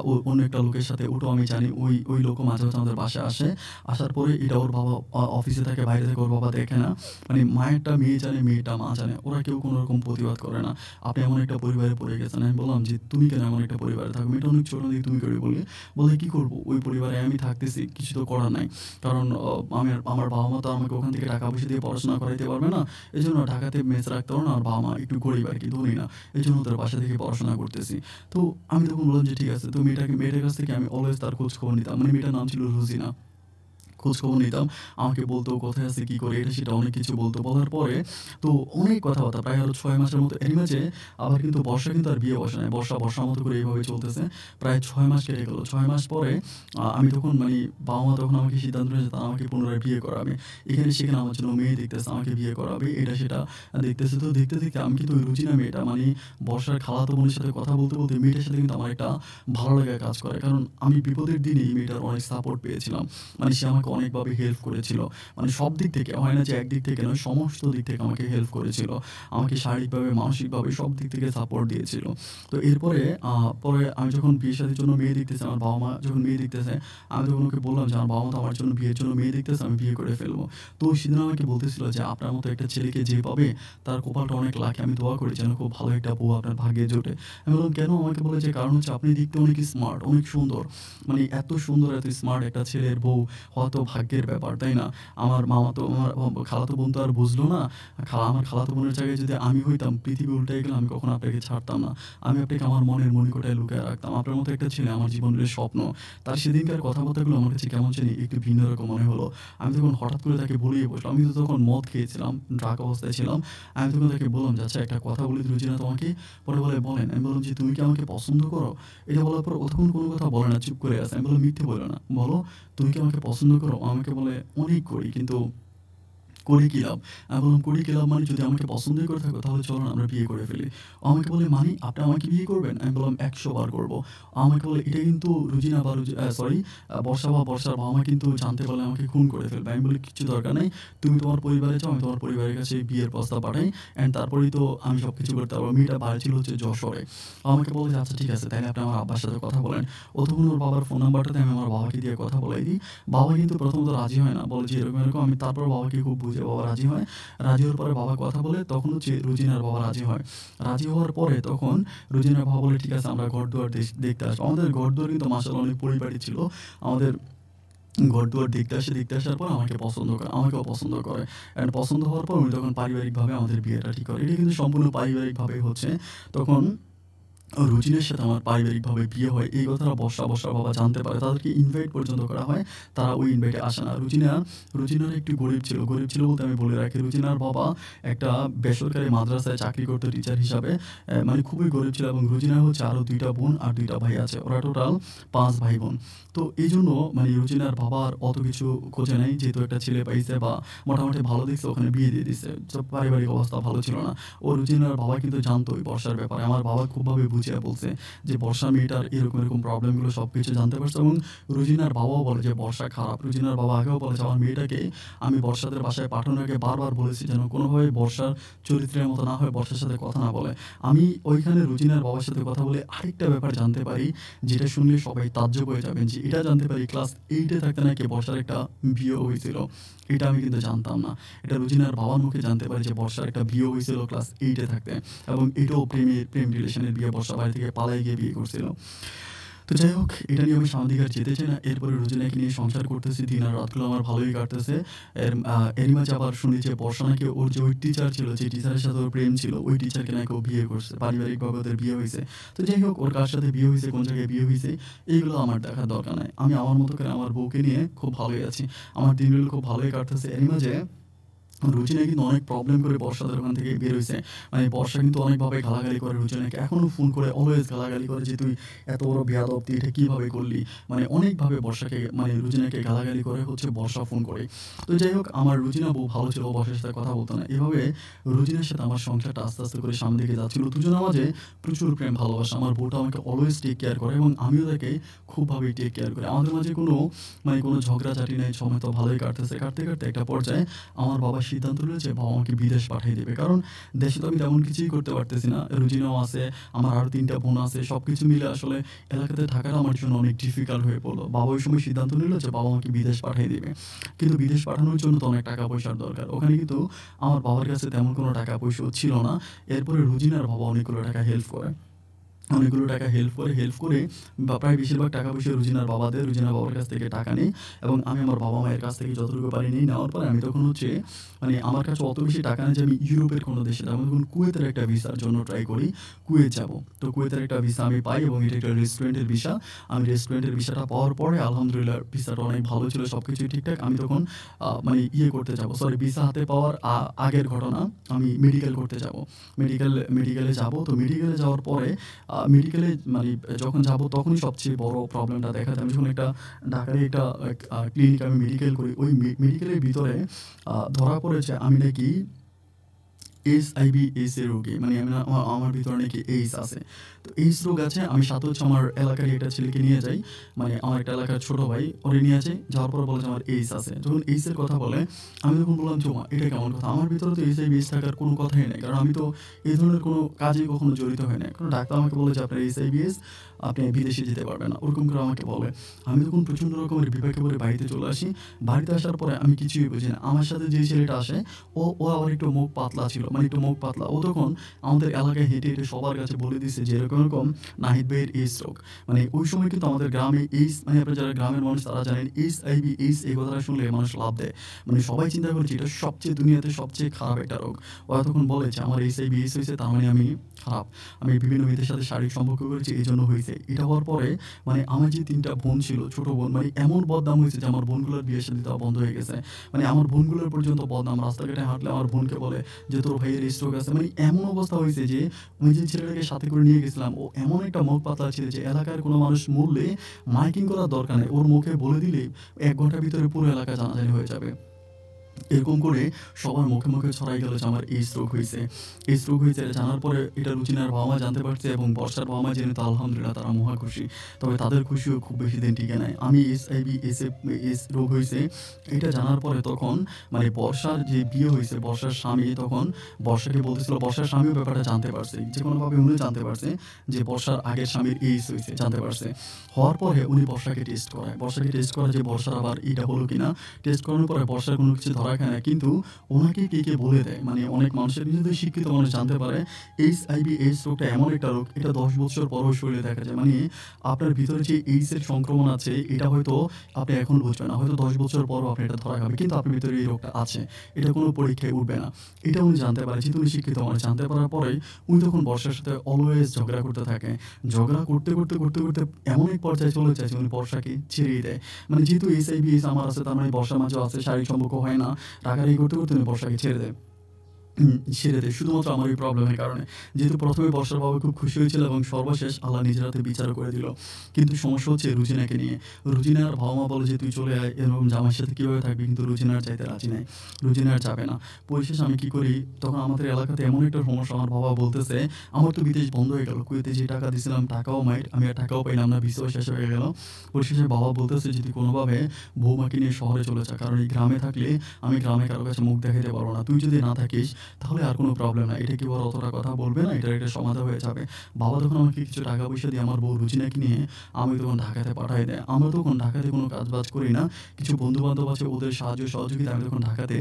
ও অন্য একটা লোকের সাথে। ওটাও আমি জানি। ওই লোকও মাঝে, মাঝে আমাদের বাসায় আসে। আসার পরে এটা ওর বাবা অফিসে থাকে, বাইরে থেকে ওর বাবা দেখে না। মানে মায়েরটা মেয়ে জানে, মেয়েটা মা জানে। ওরা কেউ কোনো রকম প্রতিবাদ করে না। আপনি এমন একটা পরিবারে পড়ে গেছেন।" আমি বললাম যে, "তুমি কেন এমন একটা পরিবারে থাকো?" মেয়েটা অনেক ছোট দেখে তুমি করে বললে। বলে, "কি করব? ওই পরিবারে আমি থাকতেছি। কিছু তো করার নাই। কারণ আমার বাবা-মা তো আমাকে ওখান থেকে টাকা-পয়সা দিয়ে পড়াশোনা করাইতে পারবে না। এজন্য ঢাকাতে মেস রাখতে পারো না। আমার বাবা-মা একটু গরিব আরকি, ধনী না। এজন্য ওদের বাসা থেকে পড়াশোনা করতেছি।" তো আমি তখন বললাম যে, "ঠিক আছে।" তো মেয়েটার কাছ থেকে আমি অলওয়েজ তার খোঁজ খবর নিতাম। মানে মেয়েটার নাম ছিল রোজিনা। খোঁজখবর নিতাম। আমাকে বলতো কোথায় আছি, কি করি, এটা সেটা অনেক কিছু বলতো। বলার পরে তো অনেক কথাবার্তা প্রায় আরো ৬ মাসের মতো এরই মাঝে আবার কিন্তু বর্ষা কিন্তু আর বিয়ে বসে নাই। বর্ষার মতো করে এভাবে চলতেছে। প্রায় ৬ মাস কেটে গেল। ৬ মাস পরে আমি তখন মানে বাবা-মা তখন আমাকে সিদ্ধান্ত নিয়েছে তারা আমাকে পুনরায় বিয়ে করাবে। এখানে সেখানে আমার জন্য মেয়ে দেখতেছে, আমাকে বিয়ে করাবে। এটা সেটা দেখতেছে। তো দেখতে, দেখতে আমি কিন্তু ওই রুজিনা মেয়েটা মানে বর্ষার খালাতো বোনের সাথে কথা বলতে, বলতে মেয়েটার সাথে কিন্তু আমার একটা ভালো লাগা কাজ করে। কারণ আমি বিপদের দিনে এই মেয়েটার অনেক সাপোর্ট পেয়েছিলাম। মানে সে আমাকে অনেকভাবে হেল্প করেছিল। মানে সব দিক থেকে, হয় না যে একদিক থেকে নয়, সমস্ত দিক থেকে আমাকে হেল্প করেছিল। আমাকে শারীরিকভাবে, মানসিকভাবে সব দিক থেকে সাপোর্ট দিয়েছিল। তো এরপরে পরে আমি যখন বিয়ে-শাদির জন্য মেয়ে দেখতেছি, আমার বাবা-মা যখন মেয়ে দেখতেছে, আমি তখন ওকে বললাম যে, "আমার বাবা-মা তো আমার জন্য বিয়ের জন্য মেয়ে দেখতেছে, আমি বিয়ে করে ফেলবো।" তো সেদিন আমাকে বলতেছিল যে, "আপনার মতো একটা ছেলেকে যে পাবে তার কপালটা অনেক লাকি। আমি দোয়া করি যেন খুব ভালো একটা বউ আপনার ভাগ্যে জোটে।" আমি বললাম, "কেন?" আমাকে বলে যে, "কারণ হচ্ছে আপনি দেখতে অনেক স্মার্ট, অনেক সুন্দর। মানে এত সুন্দর, এত স্মার্ট একটা ছেলের বউ হওয়া তো ভাগ্যের ব্যাপার, তাই না? আমার খালাতো বোন তো আর বুঝলো না। আমার খালাতো বোনের জায়গায় যদি আমি হইতাম, পৃথিবী উল্টায়ে গেলে আমি কখনো আপনাকে ছাড়তাম না। আমি আপনাকে আমার মনের মণিকোঠায় লুকায়ে রাখতাম। আপনার মতো একটা ছেলে আমার জীবনের স্বপ্ন।" তার সেদিনকার কথাবার্তাগুলো আমার কাছে কেমন জানি একটু ভিন্ন রকম মনে হলো। আমি তখন হঠাৎ করে তাকে বলেই বসলাম। আমি তো তখন মদ খেয়েছিলাম, ড্রাগ অবস্থায় ছিলাম। আমি তখন তাকে বললাম যে, "আচ্ছা একটা কথা বলি রুজিনা তোমাকে?" পরে বলে, "বলেন।" আমি বললাম যে, "তুমি কি আমাকে পছন্দ করো?" এটা বলার পর ও তখন কোনো কথা বলে না, চুপ করে আছে। আমি বললাম, "মিথ্যে বলো না। বলো, তুমি কি আমাকে পছন্দ করো?" ও আমাকে বলে, "অনেক করি। কিন্তু করে কি লাভ?" আমি বললাম, "করে কি লাভ মানে? যদি আমাকে পছন্দই করে থাকো তাহলে চলো না আমরা বিয়ে করে ফেলি।" ও আমাকে বলে, "মানে? আপনি আমাকে বিয়ে করবেন?" আমি বললাম, "১০০ বার করব।" ও আমাকে বলে, "এটা কিন্তু রুজিনা বা বর্ষা বা বর্ষার বাবা-মা কিন্তু জানতে পারলে আমাকে খুন করে ফেলবে।" আমি বলি, "কিচ্ছু দরকার নাই। তুমি তোমার পরিবারে যাও, আমি তোমার পরিবারের কাছে বিয়ের প্রস্তাব পাঠাই। তারপরেই তো আমি সবকিছু করতে পারবো।" মেয়েটার বাড়ি ছিল হচ্ছে যশোরে। ও আমাকে বলে যে, "আচ্ছা ঠিক আছে, তাইলে আপনি আমার আব্বার সাথে কথা বলেন।" ও তখন ওর বাবার ফোন নাম্বারটা দেয়, আমি আমার বাবাকে দিয়ে কথা বলাই দিই। বাবা কিন্তু প্রথমত রাজি হয় না। বলে যে, "এরকম, এরকম।" আমি তারপর বাবাকে খুব বুঝে বাবা রাজি হয়। রাজি হওয়ার পরে বাবা কথা বলে, তখন হচ্ছে রুজিনার বাবা রাজি হয়। রাজি হওয়ার পরে তখন রুজিনার বাবা বলে, ঠিক আছে আমরা ঘরদুয়ার দেখতে আসবো। আমাদের ঘরদুয়ার কিন্তু মাশাআল্লাহ অনেক পরিপাটি ছিল। আমাদের ঘরদুয়ার দেখতে আসার পর আমাকে পছন্দ করে, আমাকেও পছন্দ করে। অ্যান্ড পছন্দ হওয়ার পর উনি তখন পারিবারিকভাবে আমাদের বিয়েটা ঠিক করে। এটা কিন্তু সম্পূর্ণ পারিবারিকভাবেই হচ্ছে। তখন রুজিনের সাথে আমার পারিবারিকভাবে বিয়ে হয়। এই কথাটা বর্ষার বাবা জানতে পারে। তাদেরকে ইনভাইট পর্যন্ত করা হয়। তারা ওই ইনভাইটে আসে না। রুজিনা একটু গরিব ছিল। গরিব ছিল বলতে আমি বলে রাখি, রুজিনার বাবা একটা বেসরকারি মাদ্রাসায় চাকরি করতো টিচার হিসাবে। মানে খুবই গরিব ছিল, এবং রুজিনার হচ্ছে আরও ২ টা বোন আর ২ টা ভাই আছে। ওরা টোটাল ৫ ভাই-বোন। তো এইজন্য মানে রুজিনার বাবার অত কিছু খোঁজে নাই। যেহেতু একটা ছেলে পাইছে বা মোটামুটি ভালো দেখছে, ওখানে বিয়ে দিয়ে দিছে। পারিবারিক অবস্থা ভালো ছিল না। ও রুজিনার বাবা কিন্তু জানতো ওই বর্ষার ব্যাপারে। আমার বাবা খুবভাবে বুঝিয়ে বলছে যে বর্ষা মেয়েটার এরকম প্রবলেমগুলো সব কিছু জানতে পারছে, এবং রুজিনার বাবাও বলে যে বর্ষা খারাপ। রুজিনার বাবা আগেও বলেছে আমার মেয়েটাকে আমি বর্ষাদের বাসায় পাঠানোর আগে বারবার বলেছি যেন কোনোভাবে বর্ষার চরিত্রের মতো না হয়, বর্ষার সাথে কথা না বলে। আমি ওইখানে রুজিনার বাবার সাথে কথা বলে আরেকটা ব্যাপার জানতে পারি, যেটা শুনলে সবাই তাজ্জব হয়ে যাবেন। যে এটা জানতে পারি ক্লাস 8-এ থাকতে নাকি বর্ষার একটা বিয়ে হয়েছিল। এটা আমি কিন্তু জানতাম না। এটা রুজিনার বাবার মুখে জানতে পারি যে বর্ষার একটা বিয়ে হয়েছিল ক্লাস 8-এ থাকতে, এবং এটাও প্রেম রিলেশনের বিয়ে। বর্ষা বাড়ি থেকে পালাই গিয়ে বিয়ে করছিল। তো যাই হোক, এটা নিয়ে আমি সামনের দিকে আর যেতে চাই না। এরপরে রুজিনাকে নিয়ে সংসার করতেছি। দিন আর রাতগুলো আমার ভালোই কাটতেছে। এরই মাঝে আবার শুনি যে বর্ষা নাকি ওর যে ওই টিচার ছিল, যে টিচারের সাথে ওর প্রেম ছিল, ওই টিচারকে নাকি ও বিয়ে করছে। পারিবারিকভাবে ওদের বিয়ে হইছে। তো যাই হোক, ওর কার সাথে বিয়ে হইছে, কোন জায়গায় বিয়ে হইছে, এইগুলো আমার দেখার দরকার নাই। আমি আমার মতো করে আমার বউকে নিয়ে খুব ভালোই আছি। আমার দিনগুলো খুব ভালোই কাটতেছে। এরই মাঝে রুচিনা কিন্তু অনেক প্রবলেম করে বর্ষাদের ওখান থেকে বের হইছে। মানে বর্ষা কিন্তু অনেকভাবে গালাগালি করে রুচিনাকে। এখনো ফোন করে অলওয়েজ গালাগালি করে যে, "তুই এত বড় বেয়াদব, তুই এটা কিভাবে করলি?" মানে অনেকভাবে বর্ষাকে মানে রুচিনাকে গালাগালি করে হচ্ছে বর্ষা ফোন করে। তো যাই হোক, আমার রুচিনা বউ ভালো ছিল, ও বর্ষার সাথে কথা বলতো না। এভাবে রুচিনার সাথে আমার সংসারটা আস্তে করে সামনের দিকে যাচ্ছিল। দুজনের মাঝে প্রচুর প্রেম ভালোবাসা। আমার বউটা আমাকে অলওয়েজ টেক কেয়ার করে, এবং আমিও তাকে খুবভাবেই টেক কেয়ার করি। আমাদের মাঝে কোনো ঝগড়াঝাটি নাই। সময় তো ভালোই কাটতেছে। কাটতে একটা পর্যায়ে আমার বাবা সিদ্ধান্ত নিল যে বাবা আমাকে বিদেশ পাঠিয়ে দেবে। কারণ দেশে তো আমি তেমন কিছুই করতে পারতেছি না। রুজিনাও আছে, আমার আরও ৩ টা বোন আছে। সবকিছু মিলে আসলে এলাকাতে থাকাটা আমার জন্য অনেক ডিফিকাল্ট হয়ে পড়ল। বাবা ওই সময় সিদ্ধান্ত নিল যে বাবা আমাকে বিদেশ পাঠিয়ে দিবে। কিন্তু বিদেশ পাঠানোর জন্য তো অনেক টাকা পয়সার দরকার। ওখানে কিন্তু আমার বাবার কাছে তেমন কোনো টাকা পয়সাও ছিল না। এরপরে রুজিনার বাবা অনেকগুলো টাকা হেল্প করে। হেল্প করে বা প্রায় বেশিরভাগ টাকা পয়সা রুজিনার বাবা দেয়। রুজিনার বাবার কাছ থেকে টাকা নেই, এবং আমি আমার বাবা-মায়ের কাছ থেকে যতটুকু পারি নিই। নেওয়ার পরে আমি তখন হচ্ছে মানে আমার কাছে অত বেশি টাকা নেই যে আমি ইউরোপের কোনো দেশে যাবো। আমি তখন কুয়েতের একটা ভিসার জন্য ট্রাই করি। কুয়েত যাবো। তো কুয়েতের একটা ভিসা আমি পাই, এবং এটা একটা রেস্টুরেন্টের ভিসা। আমি রেস্টুরেন্টের ভিসাটা পাওয়ার পরে আলহামদুলিল্লাহ ভিসাটা অনেক ভালো ছিল। সবকিছুই ঠিকঠাক। আমি তখন মানে করতে যাবো। সরি, ভিসা হাতে পাওয়ার আগের ঘটনা, আমি মেডিকেল করতে যাবো। মেডিকেলে যাবো। তো মেডিকেলে যাওয়ার পরে মেডিকেলে মানে যখন যাবো তখনই সবচেয়ে বড় প্রবলেমটা দেখা যায়। আমি যখন ঢাকার একটা ক্লিনিক আমি মেডিকেল করি, ওই মেডিকেলের ভিতরে ধরা পড়েছে আমি নাকি এইচ এর রোগী। মানে আমার ভিতরে নাকি এইচ আছে। তো এইচ রোগ আছে। আমি সাথে হচ্ছে আমার এলাকারই একটা ছেলেকে নিয়ে যাই। মানে আমার একটা এলাকার ছোট ভাই, ওরে নিয়ে যাই। যাওয়ার পর বলে যে আমার এইচ আছে। যখন এইচ এর কথা বলে, আমি তখন বললাম যে, ওমা এটা কেমন কথা? আমার ভিতরে তো এইচ থাকার কোনো কথাই নাই। কারণ আমি তো এই ধরনের কোনো কাজেই কখনো জড়িত হই নাই। কারণ ডাক্তার আমাকে বলে যে আপনার এইচ, আপনি বিদেশে যেতে পারবেন না। ওরকম করে আমাকে বলে। আমি তখন প্রচণ্ড রকমের বিপাকে পড়ে বাড়িতে চলে আসি। বাড়িতে আসার পরে আমি কিছুই বুঝি না। আমার সাথে যেই ছেলেটা আসে, ও আবার একটু মুখ পাতলা ছিল। মানে একটু মুখ পাতলা। ও তখন আমাদের এলাকায় হেঁটে সবার কাছে বলে দিছে যে এরকম নাহিদ ভাইয়ের এইচ রোগ। মানে ওই সময় কিন্তু আমাদের গ্রামে এইচ, মানে আপনারা যারা গ্রামের মানুষ তারা জানেন এইচআইভি, এইচ এই কথাটা শুনলে মানুষ লাফ দেয়। মানে সবাই চিন্তা করে যে এটা দুনিয়াতে সবচেয়ে খারাপ একটা রোগ। ওরা তখন বলে যে আমার এইচআইভি, এইচ হইছে, তার মানে আমি খারাপ। আমি বিভিন্ন মেয়েদের সাথে শারীরিক সম্পর্ক করেছি, এইজন্য হইছে। এটা হওয়ার পরে মানে আমার যে ৩ টা বোন ছিল, ছোট বোন, মানে এমন বদনাম হয়েছে যে আমার বোনগুলোর বিয়ে-শাদী দেওয়া বন্ধ হয়ে গেছে। মানে আমার বোনগুলোর পর্যন্ত বদনাম। রাস্তাঘাটে হাঁটলে আমার বোনকে বলে যে তোর ভাইয়ের এই স্ট্রোক আছে। মানে এমন অবস্থা হয়েছে যে আমি যে ছেলেটাকে সাথে করে নিয়ে গেছিলাম, ও এমন একটা মুখ পাতলা ছিল যে এলাকার কোনো মানুষ মরলে মাইকিং করার দরকার নেই। ওর মুখে বলে দিলেই ১ ঘন্টার ভিতরে পুরো এলাকা জানাজানি হয়ে যাবে। এরকম করে সবার মুখে ছড়াই গেল যে আমার এই স্ট্রোক হয়েছে। এটা জানার পরে এটা রুচিনার বাবা-মা জানতে পারছে, এবং বর্ষার বাবা-মা জেনে তো আলহামদুলিল্লাহ তারা মহা খুশি। তবে তাদের খুশিও খুব বেশি দিন টিকে নাই। আমি এইচআইভি এইচ রোগ হয়েছে এটা জানার পরে তখন মানে বর্ষার যে বিয়ে হয়েছে, বর্ষার স্বামী তখন বর্ষাকে বলতেছিল, বর্ষার স্বামীও ব্যাপারটা জানতে পারছে। যেকোনোভাবে উনিও জানতে পারছে যে বর্ষার আগের স্বামীর এইচ হয়েছে, জানতে পারছে। হওয়ার পরে উনি বর্ষাকে টেস্ট করায় যে বর্ষার আবার এটা হলো কিনা। টেস্ট করানোর পরে বর্ষার কোনো কিছু ধরা ধরা খায় না, কিন্তু ওনাকে কে বলে দেয়। মানে অনেক মানুষের নিজেদের শিক্ষিত মানুষ জানতে পারে এইচআইভি/এইডস রোগটা এমন একটা রোগ, এটা ১০ বছর পরেও শরীরে দেখা যায়। মানে আপনার ভিতরে যে এইডস এর সংক্রমণ আছে, এটা হয়তো আপনি এখন বুঝবেন না। হয়তো ১০ বছর পরও আপনি এটা ধরা খাবে। কিন্তু আপনার ভিতরে এই রোগটা আছে। এটা কোনো পরীক্ষায় উঠবে না। এটা উনি জানতে পারে, যেহেতু উনি শিক্ষিত মানুষ। জানতে পারার পরেই উনি তখন বর্ষার সাথে অলওয়েজ ঝগড়া করতে থাকে। ঝগড়া করতে এমন এক পর্যায়ে চলে যায় যে উনি বর্ষাকে ছেড়েই দেয়। মানে যেহেতু এইচআইভি/এইডস আমার আছে, তার মানে বর্ষার মাঝেও আছে, শারীরিক সম্পর্ক হয় না। রাগারাগি করতে উনি বর্ষাকে ছেড়ে দেয়। ছেড়ে দেয় শুধুমাত্র আমার এই প্রবলেমের কারণে। যেহেতু ১ম এ বর্ষার বাবা খুব খুশি হয়েছিল এবং সর্বশেষ আল্লাহ নিজের হাতে বিচারও করে দিল। কিন্তু সমস্যা হচ্ছে রুজিনাকে নিয়ে। রুজিনার বাবা-মা বলে যে, "তুই চলে আয়, এরকম জামাইয়ের সাথে কীভাবে থাকবি?" কিন্তু রুজিনা আর যাইতে রাজি নাই। রুজিনা আর যাবে না। পরিশেষে আমি কী করি, তখন আমাদের এলাকাতে এমন একটা সমস্যা, আমার বাবা বলতেছে, "আমার তো বিদেশ বন্ধ হয়ে গেল। কুয়েতে যে টাকা দিছিলাম টাকাও মাইর, আমি আর টাকাও পাইলাম না, ভিসাও শেষ হয়ে গেল।" পরিশেষে বাবা বলতেছে যে, "তুই কোনোভাবে বৌমাকে নিয়ে শহরে চলে যা। কারণ এই গ্রামে থাকলে আমি গ্রামে কারো কাছে মুখ দেখাইতে পারব না। তুই যদি না থাকিস তাহলে আর কোনো প্রবলেম নাই। এটা কেউ আর অতটা কথা বলবে না। এটার একটা সমাধান হয়ে যাবে।" বাবা তখন আমাকে কিছু টাকা-পয়সা দিয়ে আমার বউ রুজিনাকে নিয়ে আমি তখন ঢাকাতে পাঠায় দেয়। আমরা তখন ঢাকাতে কোনো কাজ-বাজ করি না। কিছু বন্ধু-বান্ধব আছে, ওদের সাহায্য সহযোগিতায় আমি তখন ঢাকাতে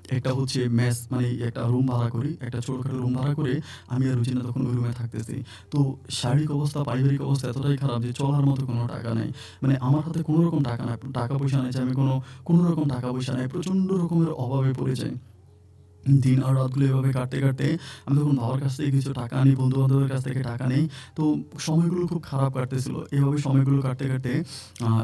একটা হচ্ছে মেস, মানে একটা রুম ভাড়া করি। একটা ছোটখাটো রুম ভাড়া করে আমি আর রুজিনা তখন ওই রুমে থাকতেছি। তো শারীরিক অবস্থা, পারিবারিক অবস্থা এতটাই খারাপ যে চলার মতো কোনো টাকা নাই। মানে আমার হাতে কোনো রকম টাকা নাই। টাকা-পয়সা নাই যে আমি কোনো রকম টাকা-পয়সা নাই। প্রচণ্ড রকমের অভাবে পড়ে যাই। দিন আর রাতগুলো এভাবে কাটতে আমি তখন বাবার কাছ থেকে কিছু টাকা আনি, বন্ধু-বান্ধবের কাছ থেকে টাকা নেই। তো সময়গুলো খুব খারাপ কাটতেছিল। এভাবে সময়গুলো কাটতে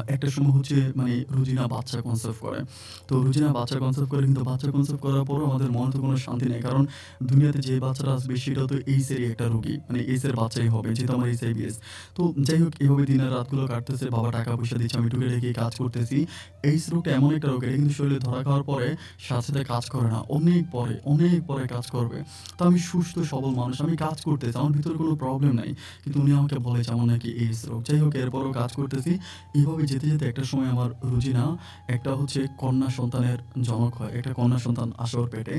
একটা সময় হচ্ছে মানে রুজিনা বাচ্চা কনসেপ্ট করে। তো রুজিনা বাচ্চা কনসেপ্ট করে, কিন্তু বাচ্চা কনসেপ্ট করার পরেও আমাদের মনে তো কোনো শান্তি নেই। কারণ দুনিয়াতে যে বাচ্চাটা আসবে সেটা তো এইডস-এরই একটা রোগী। মানে এইডস-এর বাচ্চাই হবে, যেহেতু আমার এইচআইভি/এইডস। তো যাই হোক, এভাবে দিন আর রাতগুলো কাটতেছে। বাবা টাকা-পয়সা দিচ্ছে, আমি টুকিটাকি কাজ করতেছি। এইডস রোগটা এমন একটা রোগ, এটা কিন্তু শরীরে ধরা খাওয়ার পরে সাথে কাজ করে না। অনেক পরে কাজ করবে। তো আমি সুস্থ সবল মানুষ, আমি কাজ করতেছি, আমার ভিতরে কোনো প্রবলেম নাই। কিন্তু উনি আমাকে বলে যে আমার নাকি এইডস রোগ। যাই হোক, এরপরেও কাজ করতেছি। এভাবে যেতে একটা সময় আমার রুজিনা একটা হচ্ছে কন্যা সন্তানের জনক হয়। একটা কন্যা সন্তান আসে ওর পেটে।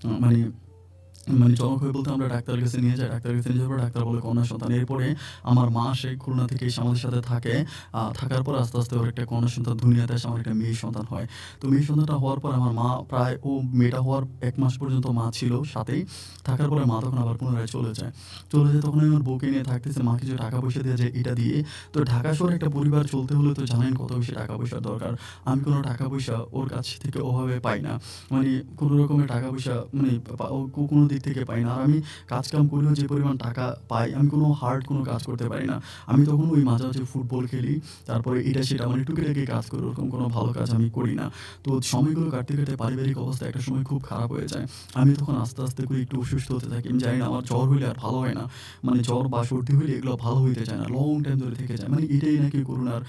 মানে জনক হয়ে বলতে আমরা ডাক্তারের কাছে নিয়ে যাই। ডাক্তারের কাছে নিয়ে যাওয়ার পর ডাক্তার বলে কন্যা সন্তান। এরপরে আমার মা আসে খুলনা থেকে, এসে আমাদের সাথে থাকে। থাকার পর আস্তে ওর একটা কন্যা সন্তান দুনিয়াতে আসে, আমার একটা মেয়ে সন্তান হয়। তো মেয়ে সন্তানটা হওয়ার পর আমার মা প্রায় মেয়েটা হওয়ার ১ মাস পর্যন্ত মা ছিল সাথেই। থাকার পরে মা তখন আবার পুনরায় চলে যায়। তখন আমি আমার বউকে নিয়ে থাকতেছি। মা কিছু টাকা-পয়সা দিয়ে যায়, এটা দিয়ে। তো ঢাকা শহরে একটা পরিবার চলতে হলে তো জানেন কত বেশি টাকা-পয়সার দরকার। আমি কোনো টাকা-পয়সা ওর কাছ থেকে ওভাবে পাই না। মানে কোনো রকমের টাকা-পয়সা মানে কোনো দিক থেকে পাই না। আর আমি কাজ-কাম করলেও যে পরিমাণ টাকা পাই, আমি কোনো হার্ড কোনো কাজ করতে পারি না। আমি তখন ওই মাঝে, মাঝে ফুটবল খেলি। তারপরে এটা সেটা মানে টুকিটাকি কাজ করি। ওরকম কোনো ভালো কাজ আমি করি না। তো সময়গুলো কাটতে পারিবারিক অবস্থা একটা সময় খুব খারাপ হয়ে যায়। আমি তখন আস্তে করে একটু অসুস্থ হতে থাকি। আমি জানি না, আমার জ্বর হইলে আর ভালো হয় না। মানে জ্বর বা সর্দি হইলে এগুলো ভালো হইতে চায় না। লং টাইম ধরে থেকে যায়। মানে এটাই নাকি করোনার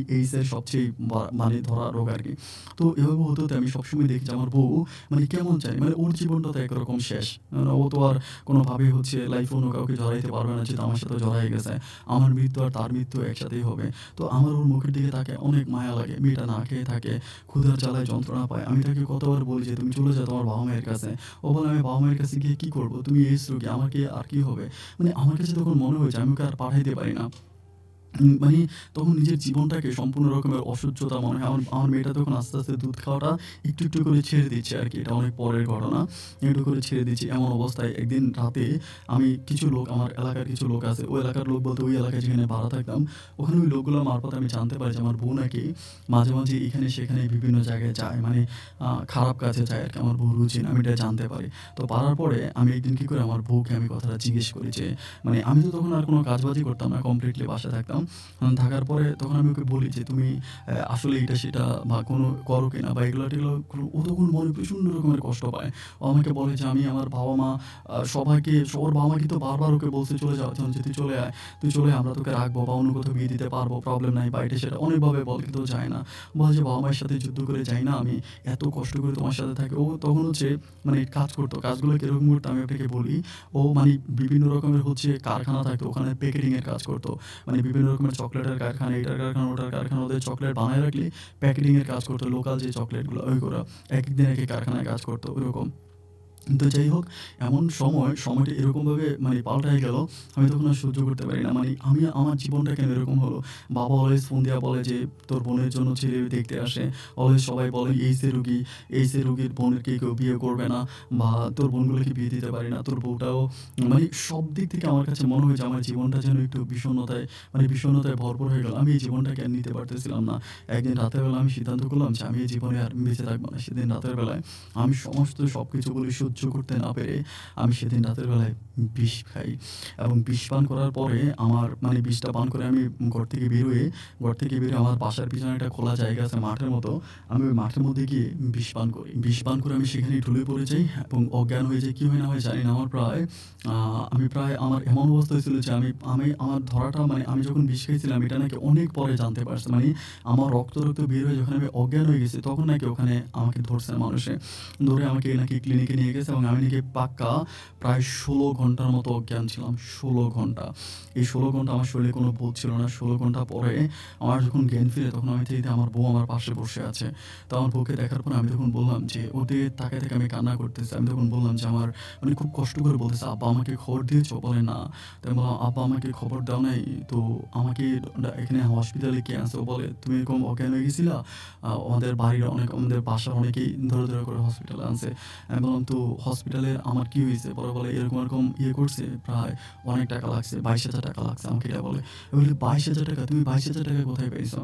এইডস এর সবচেয়ে মানে ধরা রোগ আরকি। তো এভাবে হতে আমি সবসময় দেখি যে আমার বউ মানে কেমন জানি, মানে ওর জীবনটা তো একরকম শেষ। ও তো আর কোনোভাবেই হচ্ছে লাইফে অন্য কাউকে জড়াইতে পারবে না, যেহেতু আমার সাথে জড়াই গেছে। আমার মৃত্যু আর তার মৃত্যু একসাথেই হবে। তো আমার ওর মুখের দিকে তাকায় অনেক মায়া লাগে। মেয়েটা না খেয়ে থাকে, ক্ষুধার জ্বালায় যন্ত্রণা পায়। আমি তাকে কতবার বলি যে, "তুমি চলে যাও তোমার বাবা-মায়ের কাছে।" ও বলে, "আমি বাবা-মায়ের কাছে গিয়ে কি করব? তুমি এইডস রোগী, আমার কি আর কি হবে?" মানে আমার কাছে তখন মনে হয়েছে আমি ওকে আর পাঠাইতে পারি না। মানে তখন নিজের জীবনটাকে সম্পূর্ণ রকমের অসহ্যতা মনে হয়। আমার মেয়েটা তখন আস্তে দুধ খাওয়াটা একটু করে ছেড়ে দিচ্ছে আরকি। এটা অনেক পরের ঘটনা। একটু করে ছেড়ে দিচ্ছি। এমন অবস্থায় একদিন রাতে আমি কিছু লোক, আমার এলাকার কিছু লোক আছে। ওই এলাকার লোক বলতে ওই এলাকায় যেখানে ভাড়া থাকতাম, ওখানে ওই লোকগুলোর মারফত আমি জানতে পারি যে আমার বউ নাকি মাঝে এখানে সেখানে বিভিন্ন জায়গায় যায়। মানে খারাপ কাজে যায় আরকি আমার বউ রুজিন। আমি এটা জানতে পারি। তো পারার পরে আমি একদিন কি করি, আমার বউকে আমি কথাটা জিজ্ঞেস করি যে মানে আমি তো তখন আর কোনো কাজবাজই করতাম না। কমপ্লিটলি বাসায় থাকতাম। থাকার পরে তখন আমি ওকে বলি যে, "তুমি আসলে এটা সেটা বা কোনো করো কিনা বা এগুলো-টেগুলো করো।" ও তখন মনে প্রচণ্ড রকমের কষ্ট পায়। ও আমাকে বলে যে, "আমি আমার বাবা-মা ওর বাবা-মা কিন্তু বারবার ওকে বলছে চলে যাওয়ার জন্য যে, 'তুই চলে আয়, তুই চলে আয়, আমরা তোকে রাখবো বা অন্য কোথাও বিয়ে দিতে পারবো, প্রবলেম নাই' বা এটা সেটা অনেকভাবে বলে, কিন্তু ও যায় না। বলে যে, "বাবা-মায়ের সাথে যুদ্ধ করে যাই না আমি, এত কষ্ট করে তোমার সাথে থাকি।" ও তখন হচ্ছে মানে কাজ করতো। কাজগুলো কিরকম করতো আমি আপনাকে বলি। ও মানে বিভিন্ন রকমের হচ্ছে কারখানা থাকতো, ওখানে প্যাকেটিং এর কাজ করতো। মানে বিভিন্ন রকমের চকলেটের কারখানা, এটার কারখানা, ওটার কারখানা, ওদের চকলেট বানায় রাখলে প্যাকেটিং এর কাজ করতো। লোকাল যে চকলেটগুলো ওইগুলো একেক দিন একেক কারখানায় কাজ করতো ওইরকম। তো যাই হোক, সময়টা এরকমভাবে মানে পাল্টায় গেল, আমি তখন আর সহ্য করতে পারি না। মানে আমি আমার জীবনটা কেন এরকম হলো? বাবা অলওয়েজ ফোন দিয়া বলে যে, "তোর বোনের জন্য ছেলে দেখতে আসে।" অলওয়েজ সবাই বলে, "এইসে রোগী, এইসে রোগীর বোনেরকে কেউ বিয়ে করবে না বা তোর বোনগুলোকে বিয়ে দিতে পারি না। তোর বউটাও" মানে সব দিক থেকে আমার কাছে মনে হয় যে আমার জীবনটা যেন একটু বিষণ্ণতায় ভরপুর হয়ে গেল। আমি এই জীবনটাকে আর নিতে পারতেছিলাম না। একদিন রাতের বেলা আমি সিদ্ধান্ত করলাম যে আমি এই জীবনে আর বেঁচে থাকব না। সেদিন রাতের বেলায় আমি সমস্ত সবকিছুগুলি সহ্য করতে না পেরে আমি সেদিন রাতের বেলায় বিষ খাই এবং বিষ পান করার পরে আমার মানে বিষটা পান করে আমি ঘর থেকে বের হয়ে আমার বাসার পিছনে একটা খোলা জায়গা আছে মাঠের মতো। আমি ওই মাঠের মধ্যে গিয়ে বিষ পান করি। বিষ পান করে আমি সেখানেই ঢলে পড়ে যাই এবং অজ্ঞান হয়ে যাই। কি হয় না হয় জানি না। আমি প্রায় আমার এমন অবস্থা হয়েছিল যে আমি আমি আমার ধরাটা মানে আমি যখন বিষ খাইছিলাম এটা নাকি অনেক পরে জানতে পারছে। মানে আমার রক্ত বের হয়ে যখন আমি অজ্ঞান হয়ে গেছি তখন নাকি ওখানে আমাকে ধরছে মানুষে। ধরে আমাকে নাকি ক্লিনিকে নিয়ে গেছে এবং আমি নাকি পাক্কা প্রায় ১৬ ঘন্টার মতো অজ্ঞান ছিলাম। ১৬ ঘন্টা। এই ১৬ ঘন্টা আমার শরীরে কোনো বোধ ছিল না। ১৬ ঘন্টা পরে আমার যখন জ্ঞান ফিরে তখন আমি দেখি যে আমার বউ আমার পাশে বসে আছে। তো আমার বউকে দেখার পর আমি তখন বললাম যে ওর দিকে তাকায় থেকে আমি কান্না করতেছি। আমি তখন বললাম যে আমার মানে খুব কষ্ট করে বলতেছে, "আব্বা আমাকে খবর দিয়েছো?" বলে, "না।" তো আমি বললাম, "আব্বা আমাকে খবর দাও নাই? তো আমাকে এখানে হসপিটালে কে আনছে?" ও বলে, "তুমি এরকম অজ্ঞান হয়ে গেছিলা? আমাদের বাসার অনেকেই ধরে করে হসপিটালে আনছে।" আমি বললাম, "তো হসপিটালে আমার কি হইছে?" পরে বলে, "এরকম ইয়ে করছে, প্রায় অনেক টাকা লাগছে। ৳২২,০০০ লাগছে।" আমাকে এটা বলে। আমি বলি, ৳২২,০০০? তুমি ৳২২,০০০ কোথায় পাইছো?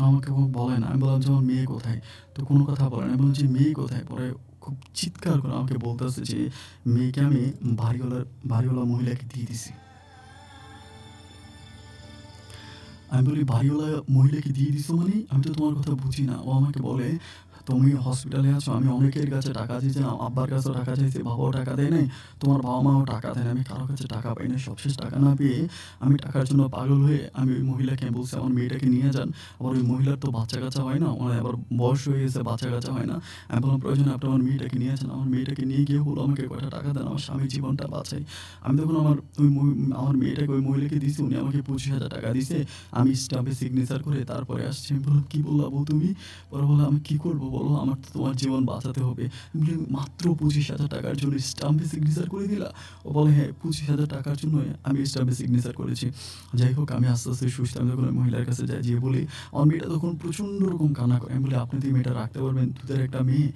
আমাকে বলে না। আমি বললাম যে, "আমার মেয়ে কোথায়?" তো কোনো কথা বলে না। আমি বললাম যে, "মেয়ে কোথায়?" পরে খুব চিৎকার করে আমাকে বলতেছে যে, "মেয়েকে আমি বাড়িওয়ালা মহিলাকে দিয়ে দিছি।" আমি বলি, "বাড়িওয়ালা মহিলাকে দিয়ে দিছো মানে? আমি তো তোমার কথা বুঝি না।" ও আমাকে বলে, "তুমি হসপিটালে আছো। আমি অনেকের কাছে টাকা চেয়েছিলাম। আব্বার কাছেও টাকা চাইছি। বাবাও টাকা দেয় নাই। তোমার বাবা-মাও টাকা দেয় নাই। আমি কারো কাছে টাকা পাই নাই। সবশেষ টাকা না পেয়ে আমি টাকার জন্য পাগল হয়ে আমি ওই মহিলাকে বলছি আমার মেয়েটাকে নিয়ে যান। আবার ওই মহিলার তো বাচ্চা-কাচ্চা হয় না। ওনার আবার বয়স হয়ে গেছে, বাচ্চা-কাচ্চা হয় না। আমি বললাম, "প্রয়োজনে আপনি আমার মেয়েটাকে নিয়ে যান।" আমার মেয়েটাকে নিয়ে গিয়ে বলল, "আমাকে কয়টা টাকা দেন। আমার স্বামীর জীবনটা বাঁচাই।" আমি তখন আমার মেয়েটাকে ওই মহিলাকে দিছি। উনি আমাকে ৳২৫,০০০ দিছে। আমি স্টাম্পে সিগনেচার করে তারপরে আসছি। আমি বললাম, "কি বললা বউ তুমি?" পরে বলল, "আমি কি করব বলো? আমার তো তোমার জীবন বাঁচাতে হবে।" আমি বলি, "মাত্র ৳২৫,০০০ জন্য স্টাম্পে সিগনেচার করে দিলা?" ও বলে, "হ্যাঁ, ৳২৫,০০০ জন্য আমি স্টাম্পে সিগনেচার করেছি।" যাই হোক আমি আস্তে সুস্থ। আমি তখন ওই মহিলার কাছে যাই, যেয়ে বলি, আমার মেয়েটা তখন প্রচণ্ড রকম কান্না করে। আমি বলি, "আপনি তো এই মেয়েটা রাখতে পারবেন? দুধের একটা মেয়ে।"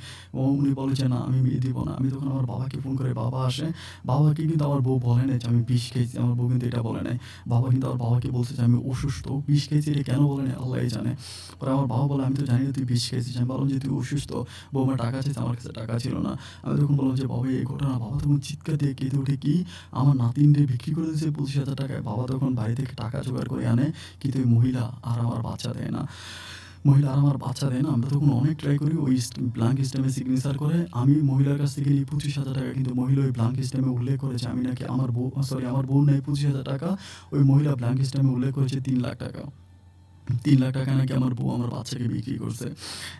উনি বলে যে, "না, আমি মেয়ে দিব না।" আমি তখন আমার বাবাকে ফোন করে বাবা আসে। বাবাকে কিন্তু আমার বউ বলে নাই যে আমি বিষ খেয়েছি। আমার বউ কিন্তু এটা বলে নাই। আমার বাবাকে বলছে যে আমি অসুস্থ। বিষ খেয়েছি এটা কেন বলে নাই আল্লাহই জানে। পরে আমার বাবা বলে, "আমি তো জানি না তুই বিষ খেয়েছিস।" আমি বললাম যে, "তুই অসুস্থ।" বৌমা টাকা চাইছে, আমার কাছে টাকা ছিল না। আমি তখন বললাম যে, "বাবা এই ঘটনা।" বাবা তখন চিৎকার দিয়ে কেঁদে উঠে, "কি? আমার নাতিনরে বিক্রি করে দিয়েছে ৳২৫,০০০ য়?" বাবা তখন বাড়ি থেকে টাকা জোগাড় করে আনে। কিন্তু ওই মহিলা আর আমার বাচ্চা দেয় না। আমরা তখন অনেক ট্রাই করি। ওই ব্ল্যাংক স্ট্যাম্পে সিগনেচার করে আমি মহিলার কাছ থেকে নিই ৳২৫,০০০, কিন্তু মহিলা ওই ব্ল্যাংক স্ট্যাম্পে উল্লেখ করেছে আমি নাকি আমার বউ নেয় ৳২৫,০০০। ওই মহিলা ব্ল্যাংক স্ট্যাম্পে উল্লেখ করেছে ৳৩,০০,০০০। ৳৩,০০,০০০ নাকি আমার বউ আমার বাচ্চাকে বিক্রি করছে।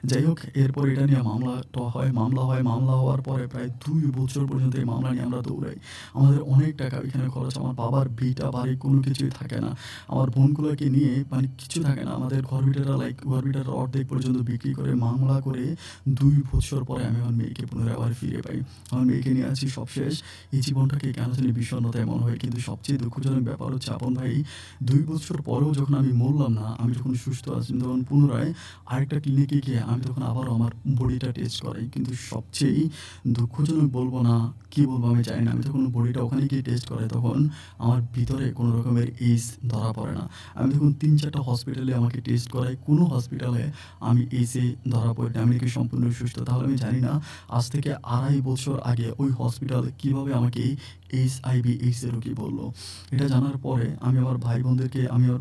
যাই হোক এরপর এটা নিয়ে মামলা হওয়ার পরে প্রায় ২ বছর পর্যন্ত এই মামলা নিয়ে আমরা দৌড়াই। আমাদের অনেক টাকা ওইখানে খরচ। আমার বাবার ভিটা বাড়ি কোনো কিছুই থাকে না। আমার বোনগুলোকে নিয়ে মানে কিছু থাকে না। আমাদের ঘর ভিটার অর্ধেক পর্যন্ত বিক্রি করে মামলা করে ২ বছর পরে আমি আমার মেয়েকে পুনরায় আবার ফিরে পাই। আমার মেয়েকে নিয়ে আছি সবশেষ। এই জীবনটাকে কেন জানি বিষণ্ণতায় মনে হয়। কিন্তু সবচেয়ে দুঃখজনক ব্যাপার হচ্ছে আপন ভাই, ২ বছর পরেও যখন আমি মরলাম না, আমি যখন সুস্থ আছি তখন পুনরায় আরেকটা ক্লিনিকে গিয়ে আমি তখন আবারও আমার বডিটা টেস্ট করাই। কিন্তু সবচেয়ে দুঃখজনক বলব না, কি বলব আমি জানি না। আমি যখন বডিটা ওখানে গিয়ে টেস্ট করাই তখন আমার ভিতরে কোনো রকমের এইডস ধরা পড়ে না। আমি তখন ৩-৪ টা হসপিটালে আমাকে টেস্ট করাই। কোনো হসপিটালে আমি এইডসে ধরা পড়িনি। আমি নাকি সম্পূর্ণ সুস্থ। তাহলে আমি জানি না আজ থেকে ২.৫ বছর আগে ওই হসপিটাল কিভাবে আমাকে এইচআইভি/এইডস এর রোগী বলল। এটা জানার পরে আমি আমার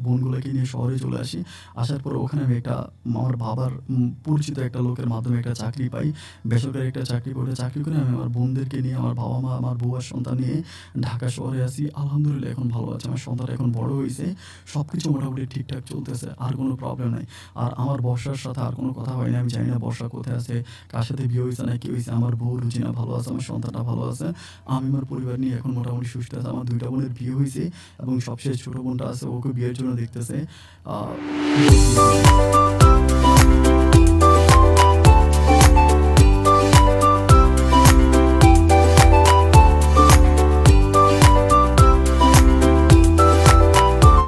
বোনগুলোকে নিয়ে শহরে চলে আসি। আসার পরে ওখানে আমি আমার বাবার পরিচিত একটা লোকের মাধ্যমে একটা চাকরি পাই। বেসরকারি একটা চাকরি করে আমি আমার বোনদেরকে নিয়ে, আমার বাবা-মা, আমার বউ আর সন্তান নিয়ে ঢাকা শহরে আছি। আলহামদুলিল্লাহ এখন ভালো আছি। আমার সন্তান এখন বড় হইছে। সবকিছু মোটামুটি ঠিকঠাক চলতেছে। আর কোনো প্রবলেম নাই। আর আমার বর্ষার সাথে আর কোনো কথা হয় না। আমি জানি না বর্ষা কোথায় আছে, কার সাথে বিয়ে হইছে না কি হইছে। আমার বউ রুজিনা ভালো আছে, আমার সন্তানটা ভালো আছে। আমি আমার পরিবার নিয়ে এখন মোটামুটি সুস্থ আছি। আমার ২ টা বোনের বিয়ে হইছে এবং সবশেষ ছোট বোনটা আছে, ওকে বিয়ের জন্য দেখতেছে।